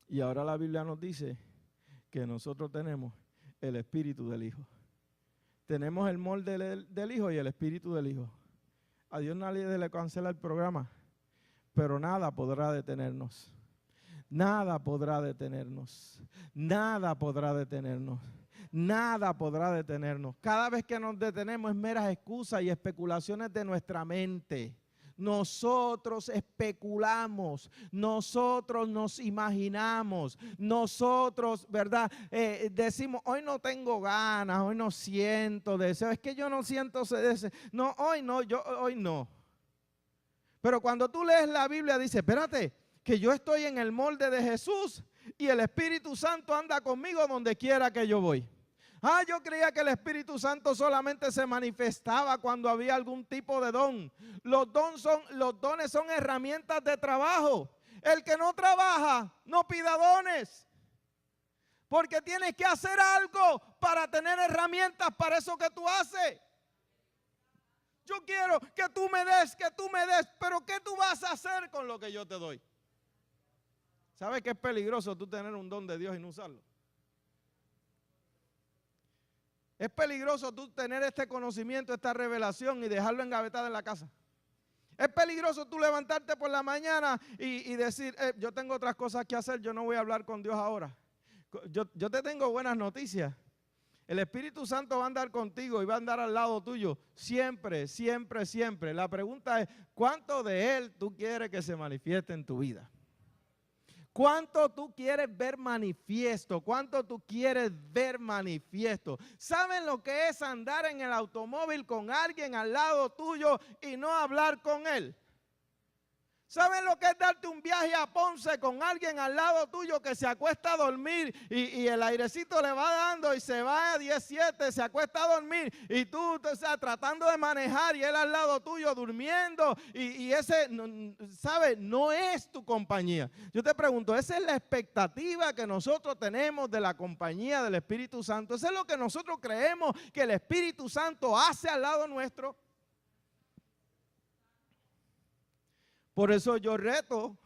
[SPEAKER 1] Y ahora la Biblia nos dice que nosotros tenemos el Espíritu del Hijo. Tenemos el molde del Hijo y el Espíritu del Hijo. A Dios nadie le cancela el programa, pero nada podrá detenernos. Nada podrá detenernos. Nada podrá detenernos. Nada podrá detenernos. Cada vez que nos detenemos es meras excusas y especulaciones de nuestra mente. Nosotros especulamos, nosotros nos imaginamos, nosotros, ¿verdad? Decimos, hoy no tengo ganas, hoy no siento deseo, es que yo no siento deseo. No, hoy no. Pero cuando tú lees la Biblia dice, espérate, que yo estoy en el molde de Jesús y el Espíritu Santo anda conmigo donde quiera que yo voy. Yo creía que el Espíritu Santo solamente se manifestaba cuando había algún tipo de don. Los dones son herramientas de trabajo. El que no trabaja, no pida dones. Porque tienes que hacer algo para tener herramientas para eso que tú haces. Yo quiero que tú me des, pero ¿qué tú vas a hacer con lo que yo te doy? ¿Sabes que es peligroso tú tener un don de Dios y no usarlo? Es peligroso tú tener este conocimiento, esta revelación y dejarlo engavetado en la casa. Es peligroso tú levantarte por la mañana y decir, yo tengo otras cosas que hacer, yo no voy a hablar con Dios ahora. Yo te tengo buenas noticias. El Espíritu Santo va a andar contigo y va a andar al lado tuyo siempre, siempre, siempre. La pregunta es, ¿cuánto de Él tú quieres que se manifieste en tu vida? ¿Cuánto tú quieres ver manifiesto? ¿Cuánto tú quieres ver manifiesto? ¿Saben lo que es andar en el automóvil con alguien al lado tuyo y no hablar con él? ¿Saben lo que es darte un viaje a Ponce con alguien al lado tuyo que se acuesta a dormir y el airecito le va dando y se va a 17, se acuesta a dormir y tú, tratando de manejar y él al lado tuyo durmiendo y ese, ¿sabes? No es tu compañía. Yo te pregunto, ¿esa es la expectativa que nosotros tenemos de la compañía del Espíritu Santo? ¿Eso es lo que nosotros creemos que el Espíritu Santo hace al lado nuestro? Por eso yo reto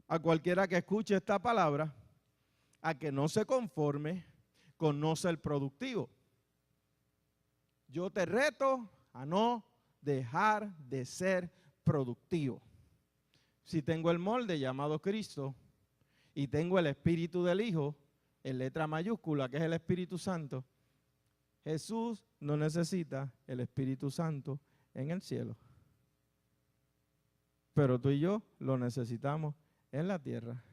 [SPEAKER 1] a cualquiera que escuche esta palabra a que no se conforme con no ser productivo. Yo te reto a no dejar de ser productivo. Si tengo el molde llamado Cristo y tengo el Espíritu del Hijo, en letra mayúscula, que es el Espíritu Santo, Jesús no necesita el Espíritu Santo en el cielo. Pero tú y yo lo necesitamos en la tierra.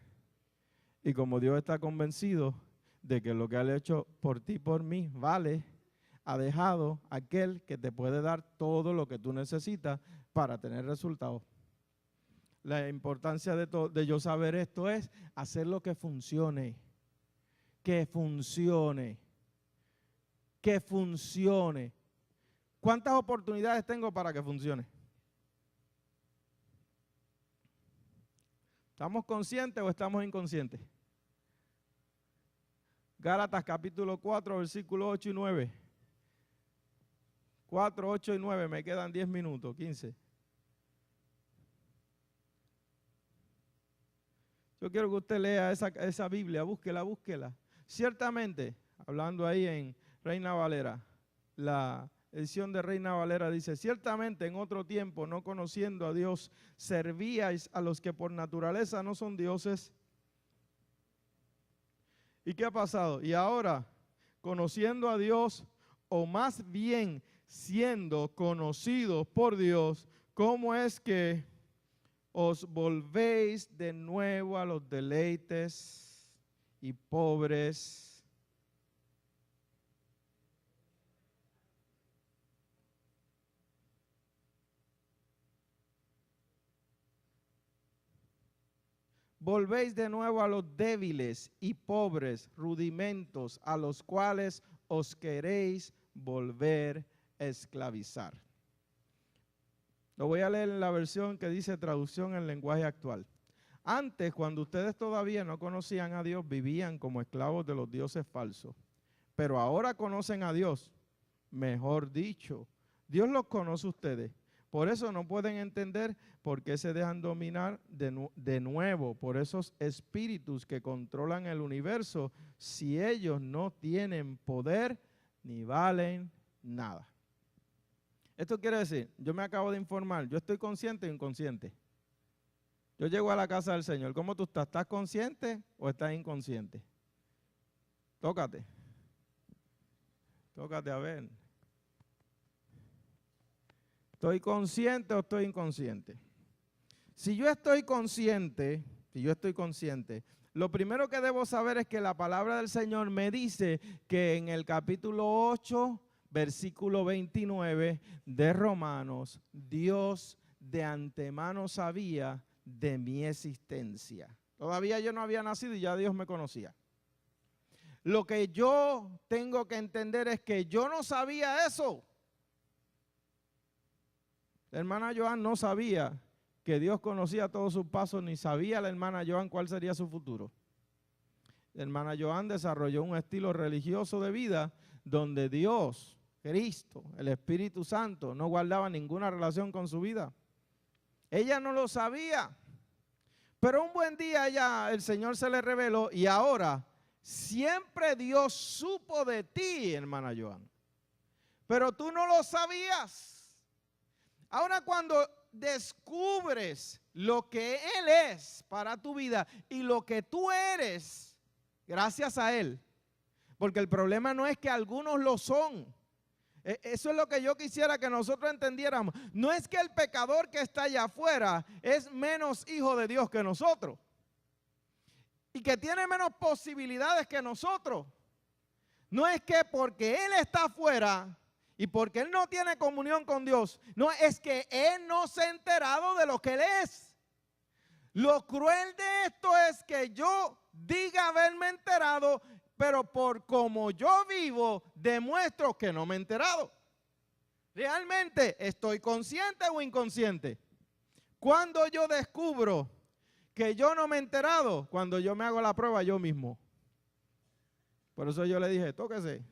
[SPEAKER 1] Y como Dios está convencido de que lo que Él ha hecho por ti y por mí vale, ha dejado aquel que te puede dar todo lo que tú necesitas para tener resultados. La importancia de yo saber esto es hacer lo que funcione. Que funcione. Que funcione. ¿Cuántas oportunidades tengo para que funcione? ¿Estamos conscientes o estamos inconscientes? Gálatas capítulo 4, versículos 8 y 9. 4, 8 y 9, me quedan 10 minutos, 15. Yo quiero que usted lea esa Biblia, búsquela. Ciertamente, hablando ahí en Reina Valera, la edición de Reina Valera dice, ciertamente en otro tiempo, no conociendo a Dios, servíais a los que por naturaleza no son dioses. ¿Y qué ha pasado? Y ahora, conociendo a Dios, o más bien siendo conocidos por Dios, ¿cómo es que os volvéis de nuevo a los deleites y pobres? volvéis de nuevo a los débiles y pobres rudimentos a los cuales os queréis volver a esclavizar. Lo voy a leer en la versión que dice traducción en lenguaje actual. Antes, cuando ustedes todavía no conocían a Dios, vivían como esclavos de los dioses falsos. Pero ahora conocen a Dios. Mejor dicho, Dios los conoce a ustedes. Por eso no pueden entender por qué se dejan dominar de nuevo por esos espíritus que controlan el universo si ellos no tienen poder ni valen nada. Esto quiere decir, yo me acabo de informar, yo estoy consciente o inconsciente. Yo llego a la casa del Señor, ¿cómo tú estás? ¿Estás consciente o estás inconsciente? Tócate. Tócate a ver. ¿Estoy consciente o estoy inconsciente? Si yo estoy consciente, lo primero que debo saber es que la palabra del Señor me dice que en el capítulo 8, versículo 29 de Romanos, Dios de antemano sabía de mi existencia. Todavía yo no había nacido y ya Dios me conocía. Lo que yo tengo que entender es que yo no sabía eso. La hermana Joan no sabía que Dios conocía todos sus pasos, ni sabía la hermana Joan cuál sería su futuro. La hermana Joan desarrolló un estilo religioso de vida donde Dios, Cristo, el Espíritu Santo, no guardaba ninguna relación con su vida. Ella no lo sabía, pero un buen día el Señor se le reveló y ahora siempre Dios supo de ti, hermana Joan, pero tú no lo sabías. Ahora cuando descubres lo que Él es para tu vida y lo que tú eres gracias a Él, porque el problema no es que algunos lo son. Eso es lo que yo quisiera que nosotros entendiéramos. No es que el pecador que está allá afuera es menos hijo de Dios que nosotros y que tiene menos posibilidades que nosotros. No es que porque Él está afuera y porque Él no tiene comunión con Dios, no, es que Él no se ha enterado de lo que Él es. Lo cruel de esto es que yo diga haberme enterado, pero por como yo vivo, demuestro que no me he enterado. ¿Realmente estoy consciente o inconsciente? Cuando yo descubro que yo no me he enterado, cuando yo me hago la prueba yo mismo. Por eso yo le dije, tóquese,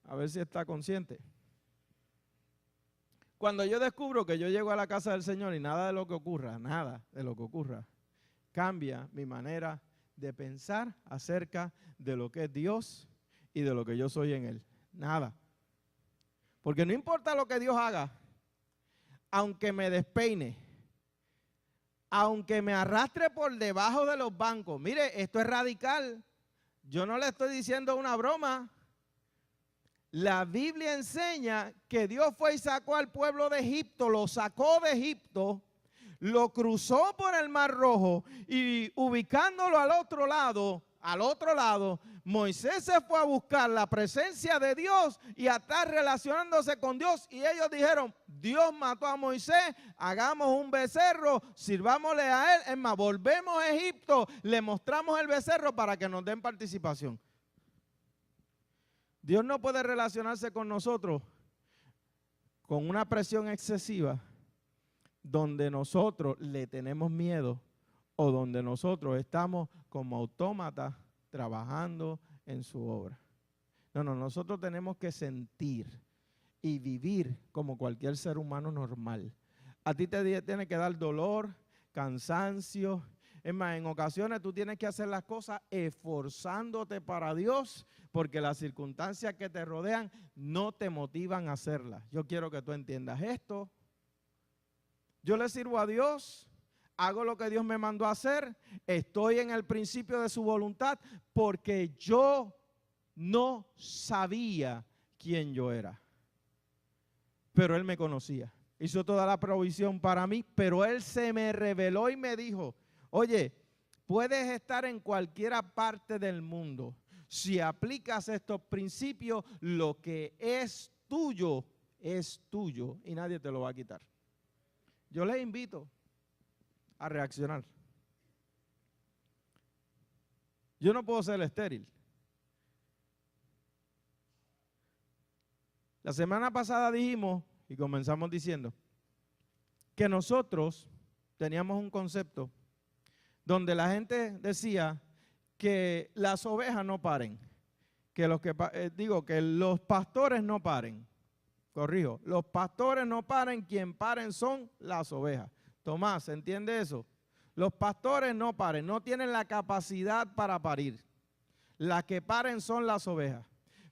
[SPEAKER 1] a ver si está consciente. Cuando yo descubro que yo llego a la casa del Señor y nada de lo que ocurra, cambia mi manera de pensar acerca de lo que es Dios y de lo que yo soy en Él. Nada. Porque no importa lo que Dios haga, aunque me despeine, aunque me arrastre por debajo de los bancos. Mire, esto es radical. Yo no le estoy diciendo una broma. La Biblia enseña que Dios fue y sacó al pueblo de Egipto, lo sacó de Egipto, lo cruzó por el Mar Rojo y ubicándolo al otro lado, Moisés se fue a buscar la presencia de Dios y a estar relacionándose con Dios. Y ellos dijeron, Dios mató a Moisés, hagamos un becerro, sirvámosle a él. Es más, volvemos a Egipto, le mostramos el becerro para que nos den participación. Dios no puede relacionarse con nosotros con una presión excesiva donde nosotros le tenemos miedo o donde nosotros estamos como autómatas trabajando en su obra. No, nosotros tenemos que sentir y vivir como cualquier ser humano normal. A ti te tiene que dar dolor, cansancio. Es más, en ocasiones tú tienes que hacer las cosas esforzándote para Dios porque las circunstancias que te rodean no te motivan a hacerlas. Yo quiero que tú entiendas esto. Yo le sirvo a Dios, hago lo que Dios me mandó a hacer, estoy en el principio de su voluntad porque yo no sabía quién yo era. Pero Él me conocía, hizo toda la provisión para mí, pero Él se me reveló y me dijo, oye, puedes estar en cualquier parte del mundo. Si aplicas estos principios, lo que es tuyo y nadie te lo va a quitar. Yo les invito a reaccionar. Yo no puedo ser estéril. La semana pasada dijimos, y comenzamos diciendo, que nosotros teníamos un concepto donde la gente decía que las ovejas no paren, que los pastores no paren. Corrijo, los pastores no paren, quien paren son las ovejas. Tomás, ¿entiende eso? Los pastores no paren, no tienen la capacidad para parir. Las que paren son las ovejas.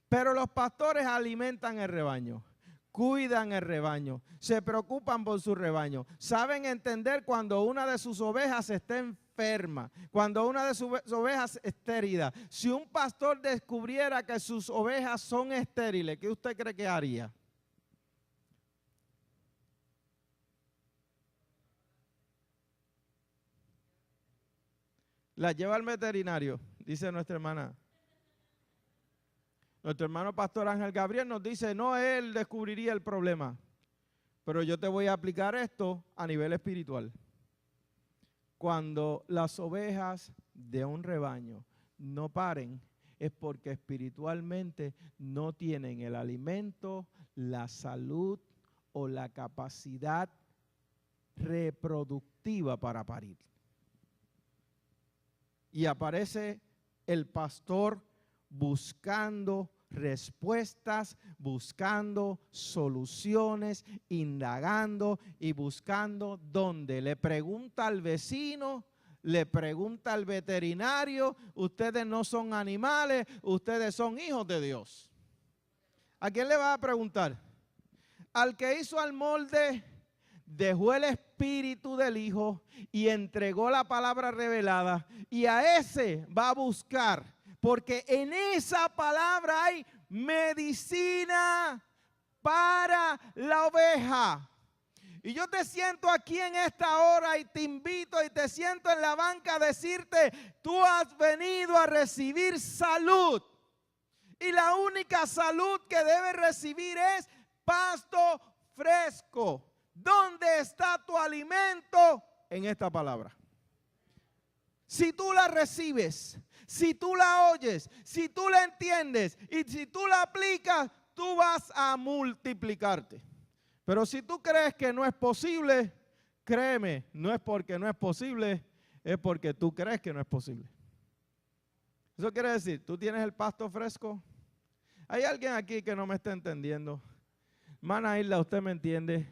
[SPEAKER 1] Pero los pastores alimentan el rebaño, cuidan el rebaño, se preocupan por su rebaño, saben entender cuando una de sus ovejas está enferma, cuando una de sus ovejas está herida. Si un pastor descubriera que sus ovejas son estériles, ¿qué usted cree que haría? La lleva al veterinario, dice nuestra hermana. Nuestro hermano pastor Ángel Gabriel nos dice, no, él descubriría el problema. Pero yo te voy a aplicar esto a nivel espiritual. Cuando las ovejas de un rebaño no paren, es porque espiritualmente no tienen el alimento, la salud o la capacidad reproductiva para parir. Y aparece el pastor buscando respuestas, buscando soluciones, indagando y buscando dónde. Le pregunta al vecino, le pregunta al veterinario, ustedes no son animales, ustedes son hijos de Dios. ¿A quién le va a preguntar? Al que hizo al molde, dejó el espíritu del Hijo y entregó la palabra revelada, y a ese va a buscar. Porque en esa palabra hay medicina para la oveja. Y yo te siento aquí en esta hora y te invito y te siento en la banca a decirte, tú has venido a recibir salud. Y la única salud que debes recibir es pasto fresco. ¿Dónde está tu alimento? En esta palabra. Si tú la recibes, si tú la oyes, si tú la entiendes y si tú la aplicas, tú vas a multiplicarte. Pero si tú crees que no es posible, créeme, no es porque no es posible, es porque tú crees que no es posible. Eso quiere decir, tú tienes el pasto fresco. ¿Hay alguien aquí que no me está entendiendo? Hermana Isla, ¿usted me entiende?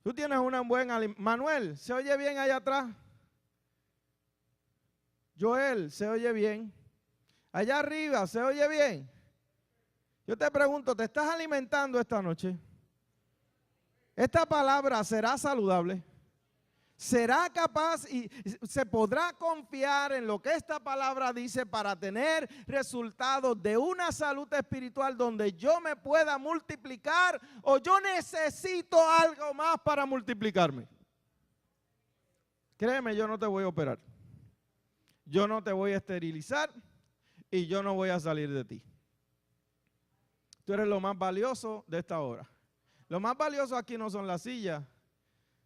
[SPEAKER 1] Tú tienes una buena alimentación. Manuel, ¿se oye bien allá atrás? Joel, ¿se oye bien? Allá arriba, ¿se oye bien? Yo te pregunto, ¿te estás alimentando esta noche? ¿Esta palabra será saludable? ¿Será capaz y se podrá confiar en lo que esta palabra dice para tener resultados de una salud espiritual donde yo me pueda multiplicar, o yo necesito algo más para multiplicarme? Créeme, yo no te voy a operar. Yo no te voy a esterilizar y yo no voy a salir de ti. Tú eres lo más valioso de esta hora. Lo más valioso aquí no son las sillas.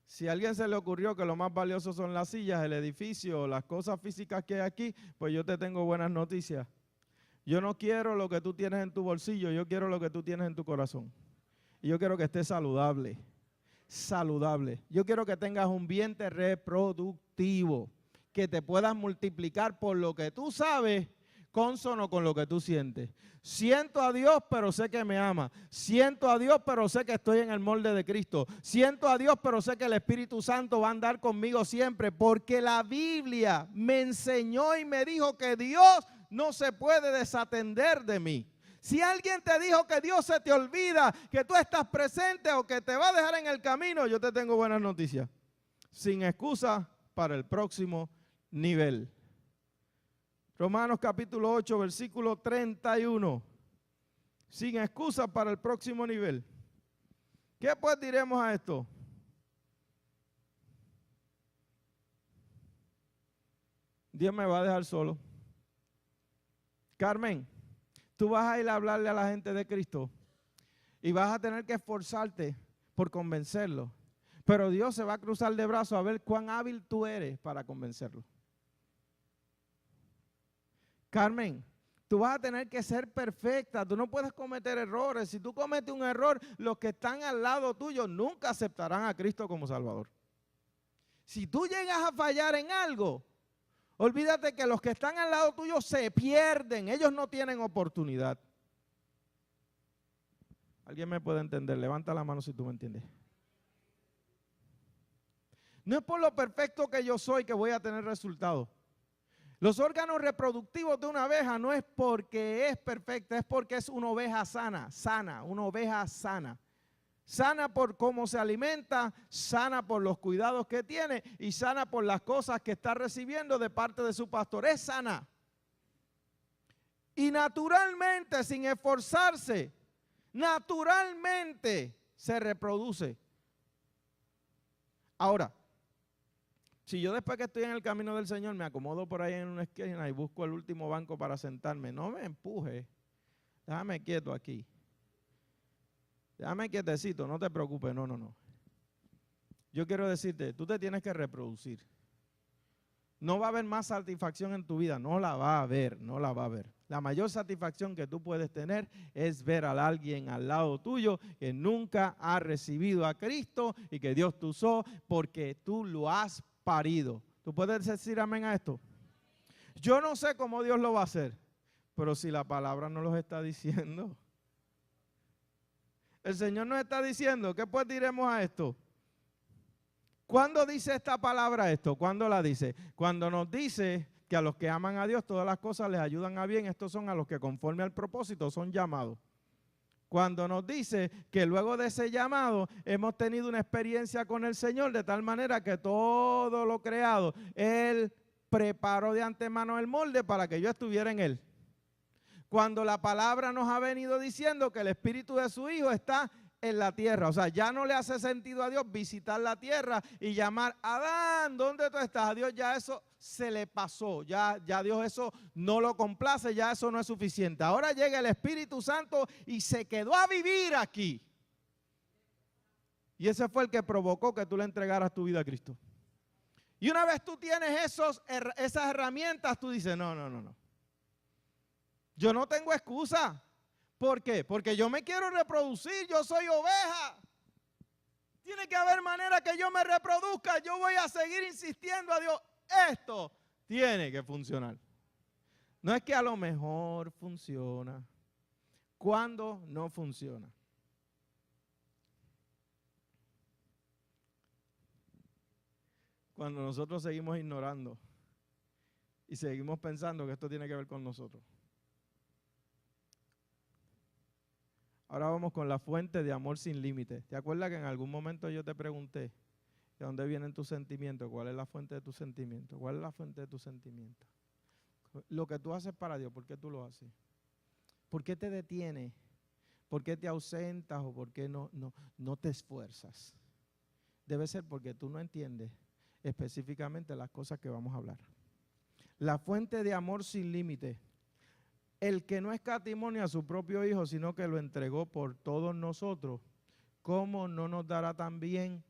[SPEAKER 1] Si a alguien se le ocurrió que lo más valioso son las sillas, el edificio, las cosas físicas que hay aquí, pues yo te tengo buenas noticias. Yo no quiero lo que tú tienes en tu bolsillo, yo quiero lo que tú tienes en tu corazón. Y yo quiero que estés saludable, saludable. Yo quiero que tengas un vientre reproductivo, que te puedas multiplicar por lo que tú sabes, consono con lo que tú sientes. Siento a Dios, pero sé que me ama. Siento a Dios, pero sé que estoy en el molde de Cristo. Siento a Dios, pero sé que el Espíritu Santo va a andar conmigo siempre, porque la Biblia me enseñó y me dijo que Dios no se puede desatender de mí. Si alguien te dijo que Dios se te olvida, que tú estás presente o que te va a dejar en el camino, yo te tengo buenas noticias. Sin excusa para el próximo nivel. Romanos capítulo 8, versículo 31. Sin excusa para el próximo nivel. ¿Qué pues diremos a esto? Dios me va a dejar solo. Carmen, tú vas a ir a hablarle a la gente de Cristo y vas a tener que esforzarte por convencerlo. Pero Dios se va a cruzar de brazos a ver cuán hábil tú eres para convencerlo. Carmen, tú vas a tener que ser perfecta, tú no puedes cometer errores. Si tú cometes un error, los que están al lado tuyo nunca aceptarán a Cristo como Salvador. Si tú llegas a fallar en algo, olvídate que los que están al lado tuyo se pierden, ellos no tienen oportunidad. ¿Alguien me puede entender? Levanta la mano si tú me entiendes. No es por lo perfecto que yo soy que voy a tener resultados. Los órganos reproductivos de una oveja no es porque es perfecta, es porque es una oveja sana, una oveja sana. Sana por cómo se alimenta, sana por los cuidados que tiene y sana por las cosas que está recibiendo de parte de su pastor. Es sana. Y naturalmente, sin esforzarse, naturalmente se reproduce. Ahora, si yo después que estoy en el camino del Señor me acomodo por ahí en una esquina y busco el último banco para sentarme, no me empuje, déjame quieto aquí. Déjame quietecito, no te preocupes, no. Yo quiero decirte, tú te tienes que reproducir. No va a haber más satisfacción en tu vida, no la va a haber. La mayor satisfacción que tú puedes tener es ver a alguien al lado tuyo que nunca ha recibido a Cristo y que Dios te usó porque tú lo has parido. ¿Tú puedes decir amén a esto? Yo no sé cómo Dios lo va a hacer, pero si la palabra no los está diciendo. El Señor nos está diciendo, ¿qué pues diremos a esto? ¿Cuándo dice esta palabra esto? ¿Cuándo la dice? Cuando nos dice que a los que aman a Dios todas las cosas les ayudan a bien. Estos son a los que conforme al propósito son llamados. Cuando nos dice que luego de ese llamado hemos tenido una experiencia con el Señor de tal manera que todo lo creado, Él preparó de antemano el molde para que yo estuviera en Él. Cuando la palabra nos ha venido diciendo que el espíritu de su Hijo está en la tierra. O sea, ya no le hace sentido a Dios visitar la tierra y llamar, Adán, ¿dónde tú estás? A Dios ya eso se le pasó, ya Dios eso no lo complace, ya eso no es suficiente. Ahora llega el Espíritu Santo y se quedó a vivir aquí. Y ese fue el que provocó que tú le entregaras tu vida a Cristo. Y una vez tú tienes esas herramientas, tú dices, no. Yo no tengo excusa. ¿Por qué? Porque yo me quiero reproducir, yo soy oveja. Tiene que haber manera que yo me reproduzca. Yo voy a seguir insistiendo a Dios. Esto tiene que funcionar. No es que a lo mejor funciona. ¿Cuándo no funciona? Cuando nosotros seguimos ignorando y seguimos pensando que esto tiene que ver con nosotros. Ahora vamos con la fuente de amor sin límites. ¿Te acuerdas que en algún momento yo te pregunté de dónde vienen tus sentimientos? ¿Cuál es la fuente de tus sentimientos? ¿Cuál es la fuente de tus sentimientos? Lo que tú haces para Dios, ¿por qué tú lo haces? ¿Por qué te detienes? ¿Por qué te ausentas o por qué no te esfuerzas? Debe ser porque tú no entiendes específicamente las cosas que vamos a hablar. La fuente de amor sin límites. El que no escatimó a su propio Hijo, sino que lo entregó por todos nosotros, ¿cómo no nos dará también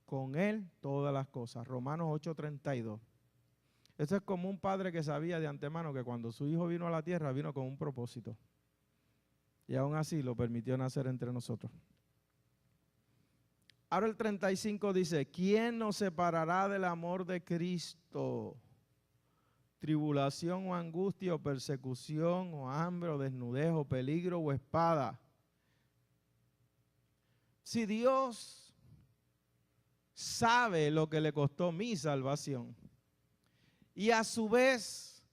[SPEAKER 1] con Él todas las cosas? Romanos 8:32. Eso es como un padre que sabía de antemano que cuando su hijo vino a la tierra, vino con un propósito. Y aún así lo permitió nacer entre nosotros. Ahora el 35 dice, ¿quién nos separará del amor de Cristo? Tribulación o angustia o persecución o hambre o desnudez o peligro o espada. Si Dios sabe lo que le costó mi salvación y a su vez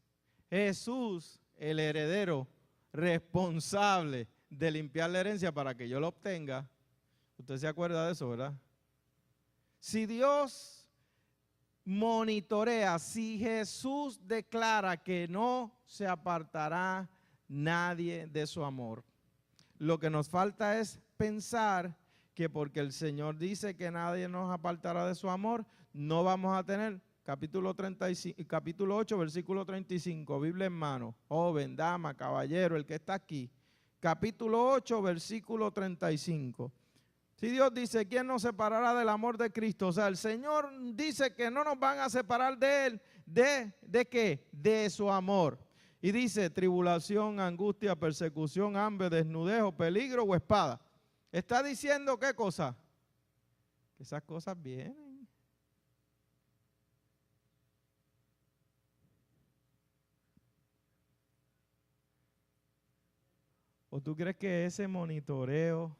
[SPEAKER 1] Jesús, el heredero responsable de limpiar la herencia para que yo la obtenga, usted se acuerda de eso, ¿verdad? Si Dios monitorea, si Jesús declara que no se apartará nadie de su amor, lo que nos falta es pensar que porque el Señor dice que nadie nos apartará de su amor, no vamos a tener, capítulo 8, versículo 35, Biblia en mano, joven, dama, caballero, el que está aquí, capítulo 8, versículo 35. Si Dios dice, ¿quién nos separará del amor de Cristo? O sea, el Señor dice que no nos van a separar de Él. ¿De qué? De su amor. Y dice tribulación, angustia, persecución, hambre, desnudez o peligro o espada. Está diciendo ¿qué cosa? Que esas cosas vienen. ¿O tú crees que ese monitoreo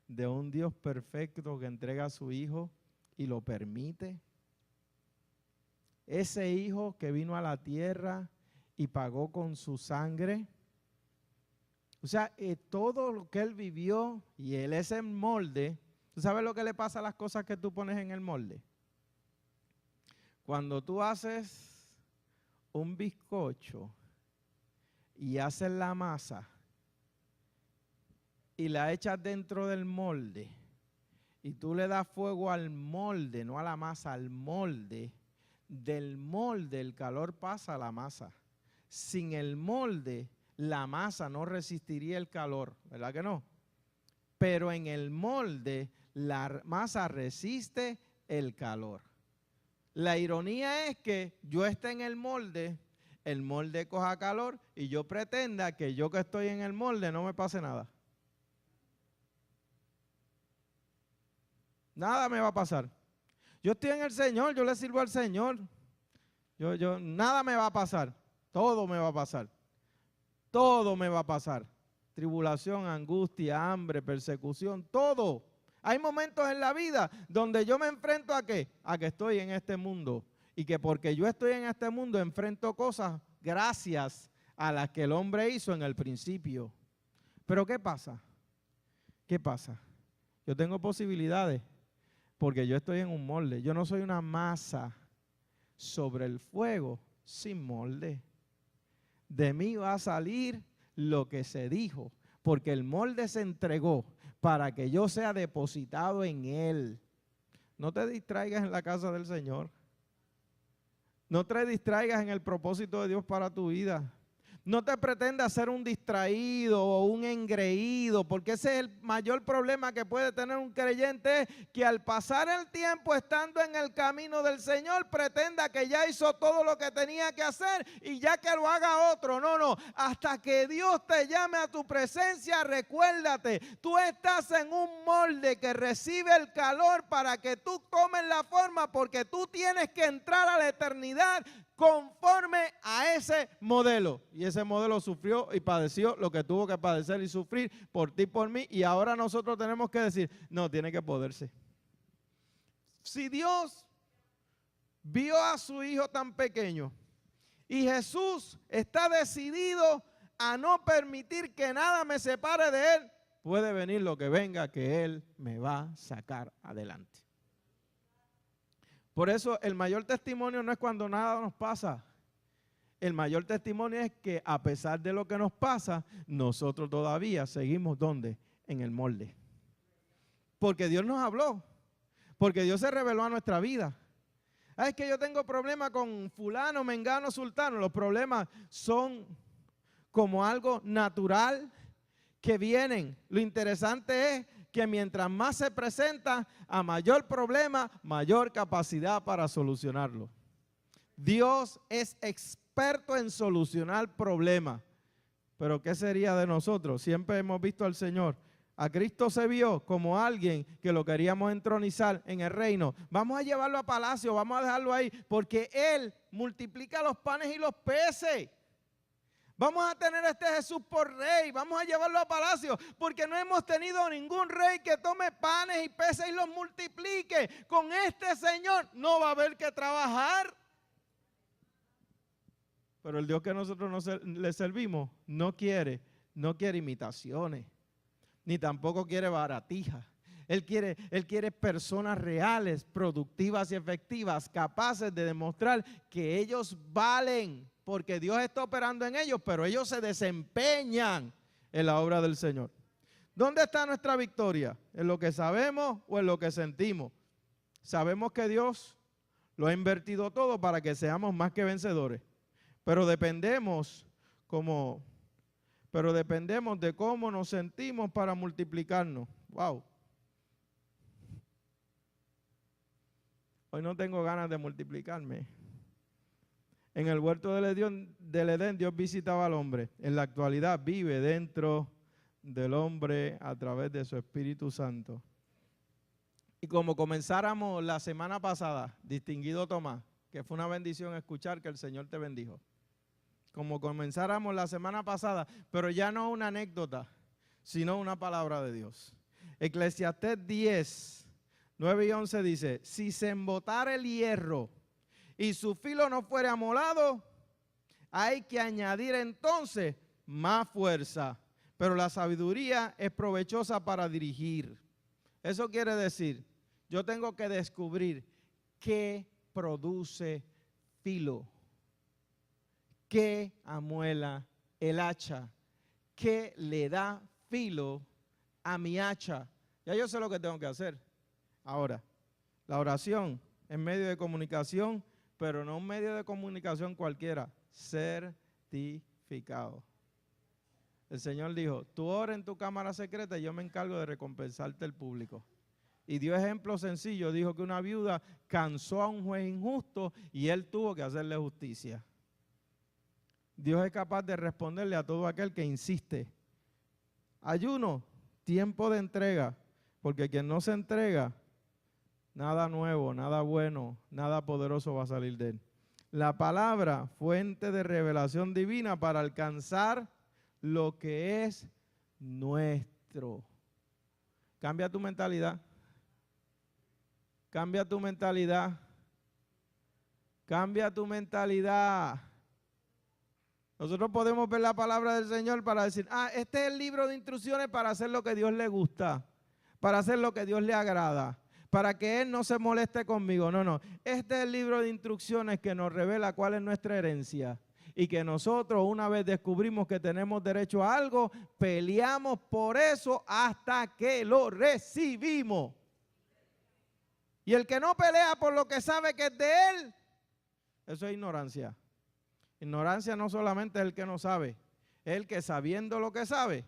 [SPEAKER 1] de un Dios perfecto que entrega a su Hijo y lo permite? Ese Hijo que vino a la tierra y pagó con su sangre. O sea, todo lo que Él vivió y Él es el molde. ¿Tú sabes lo que le pasa a las cosas que tú pones en el molde? Cuando tú haces un bizcocho y haces la masa y la echas dentro del molde y tú le das fuego al molde, no a la masa, al molde, del molde el calor pasa a la masa. Sin el molde, la masa no resistiría el calor, ¿verdad que no? Pero en el molde, la masa resiste el calor. La ironía es que yo esté en el molde coja calor y yo pretenda que yo que estoy en el molde no me pase nada. Nada me va a pasar. Yo estoy en el Señor, yo le sirvo al Señor. Nada me va a pasar. Todo me va a pasar. Todo me va a pasar. Tribulación, angustia, hambre, persecución, todo. Hay momentos en la vida donde yo me enfrento ¿a qué? A que estoy en este mundo. Y que porque yo estoy en este mundo enfrento cosas gracias a las que el hombre hizo en el principio. Pero ¿qué pasa? ¿Qué pasa? Yo tengo posibilidades porque yo estoy en un molde. Yo no soy una masa sobre el fuego sin molde. De mí va a salir lo que se dijo, porque el molde se entregó para que yo sea depositado en él. No te distraigas en la casa del Señor. No te distraigas en el propósito de Dios para tu vida. No te pretendas ser un distraído o un engreído, porque ese es el mayor problema que puede tener un creyente, es que al pasar el tiempo estando en el camino del Señor, pretenda que ya hizo todo lo que tenía que hacer y ya que lo haga otro. No, hasta que Dios te llame a tu presencia, recuérdate, tú estás en un molde que recibe el calor para que tú tomes la forma, porque tú tienes que entrar a la eternidad conforme a ese modelo. Y ese modelo sufrió y padeció lo que tuvo que padecer y sufrir por ti y por mí. Y ahora nosotros tenemos que decir, no, tiene que poderse. Si Dios vio a su hijo tan pequeño y Jesús está decidido a no permitir que nada me separe de él, puede venir lo que venga, que él me va a sacar adelante. Por eso el mayor testimonio no es cuando nada nos pasa. El mayor testimonio es que a pesar de lo que nos pasa, nosotros todavía seguimos ¿dónde? En el molde. Porque Dios nos habló. Porque Dios se reveló a nuestra vida. Es que yo tengo problemas con fulano, mengano, sultano. Los problemas son como algo natural que vienen. Lo interesante es que mientras más se presenta, a mayor problema, mayor capacidad para solucionarlo. Dios es experto en solucionar problemas. Pero ¿qué sería de nosotros? Siempre hemos visto al Señor. A Cristo se vio como alguien que lo queríamos entronizar en el reino. Vamos a llevarlo a palacio, vamos a dejarlo ahí, porque Él multiplica los panes y los peces. Vamos a tener a este Jesús por rey, vamos a llevarlo a palacio, porque no hemos tenido ningún rey que tome panes y peces y los multiplique. Con este Señor no va a haber que trabajar. Pero el Dios que nosotros le servimos no quiere imitaciones, ni tampoco quiere baratijas. Él quiere personas reales, productivas y efectivas, capaces de demostrar que ellos valen, porque Dios está operando en ellos, pero ellos se desempeñan en la obra del Señor. ¿Dónde está nuestra victoria? ¿En lo que sabemos o en lo que sentimos? Sabemos que Dios lo ha invertido todo para que seamos más que vencedores, pero dependemos de cómo nos sentimos para multiplicarnos. Wow. Hoy no tengo ganas de multiplicarme. En el huerto del Edén, Dios visitaba al hombre. En la actualidad vive dentro del hombre a través de su Espíritu Santo. Y como comenzáramos la semana pasada, distinguido Tomás, que fue una bendición escuchar que el Señor te bendijo. Como comenzáramos la semana pasada, pero ya no una anécdota, sino una palabra de Dios. Eclesiastés 10, 9 y 11 dice, si se embotara el hierro y su filo no fuere amolado, hay que añadir entonces más fuerza, pero la sabiduría es provechosa para dirigir. Eso quiere decir, yo tengo que descubrir qué produce filo, qué amuela el hacha, qué le da filo a mi hacha. Ya yo sé lo que tengo que hacer. Ahora, la oración es medio de comunicación, pero no un medio de comunicación cualquiera, certificado. El Señor dijo, tú ora en tu cámara secreta y yo me encargo de recompensarte el público. Y dio ejemplo sencillo, dijo que una viuda cansó a un juez injusto y él tuvo que hacerle justicia. Dios es capaz de responderle a todo aquel que insiste. Ayuno, tiempo de entrega, porque quien no se entrega, nada nuevo, nada bueno, nada poderoso va a salir de él. La palabra, fuente de revelación divina para alcanzar lo que es nuestro. Cambia tu mentalidad. Cambia tu mentalidad. Cambia tu mentalidad. Nosotros podemos ver la palabra del Señor para decir, este es el libro de instrucciones para hacer lo que Dios le gusta, para hacer lo que Dios le agrada, para que Él no se moleste conmigo. No. Este es el libro de instrucciones que nos revela cuál es nuestra herencia y que nosotros, una vez descubrimos que tenemos derecho a algo, peleamos por eso hasta que lo recibimos. Y el que no pelea por lo que sabe que es de Él, eso es ignorancia. Ignorancia no solamente es el que no sabe, es el que sabiendo lo que sabe,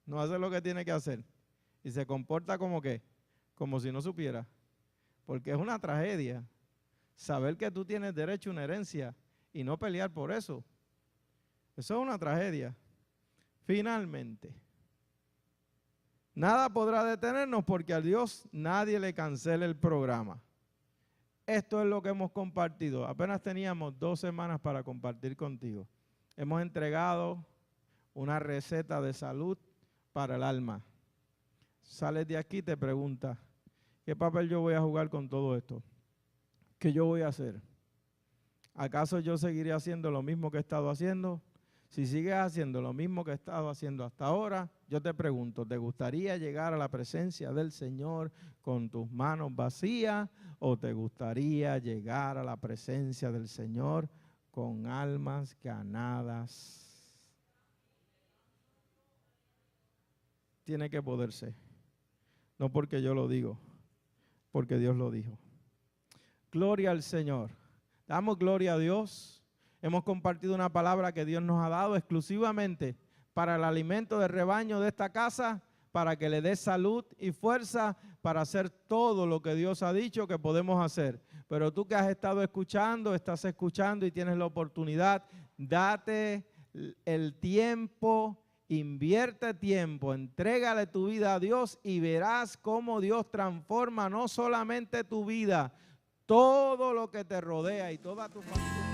[SPEAKER 1] no hace lo que tiene que hacer. Y se comporta como que, como si no supiera. Porque es una tragedia saber que tú tienes derecho a una herencia y no pelear por eso. Eso es una tragedia. Finalmente, nada podrá detenernos porque a Dios nadie le cancela el programa. Esto es lo que hemos compartido. Apenas teníamos 2 semanas para compartir contigo. Hemos entregado una receta de salud para el alma. Sales de aquí y te preguntas, ¿qué papel yo voy a jugar con todo esto? ¿Qué yo voy a hacer? ¿Acaso yo seguiré haciendo lo mismo que he estado haciendo? Si sigues haciendo lo mismo que he estado haciendo hasta ahora, yo te pregunto, ¿te gustaría llegar a la presencia del Señor con tus manos vacías o te gustaría llegar a la presencia del Señor con almas ganadas? Tiene que poderse, no porque yo lo digo, porque Dios lo dijo. Gloria al Señor. Damos gloria a Dios. Hemos compartido una palabra que Dios nos ha dado exclusivamente para el alimento del rebaño de esta casa, para que le dé salud y fuerza para hacer todo lo que Dios ha dicho que podemos hacer. Pero tú que has estado escuchando, estás escuchando y tienes la oportunidad, date el tiempo, invierte tiempo, entrégale tu vida a Dios y verás cómo Dios transforma no solamente tu vida, todo lo que te rodea y toda tu familia.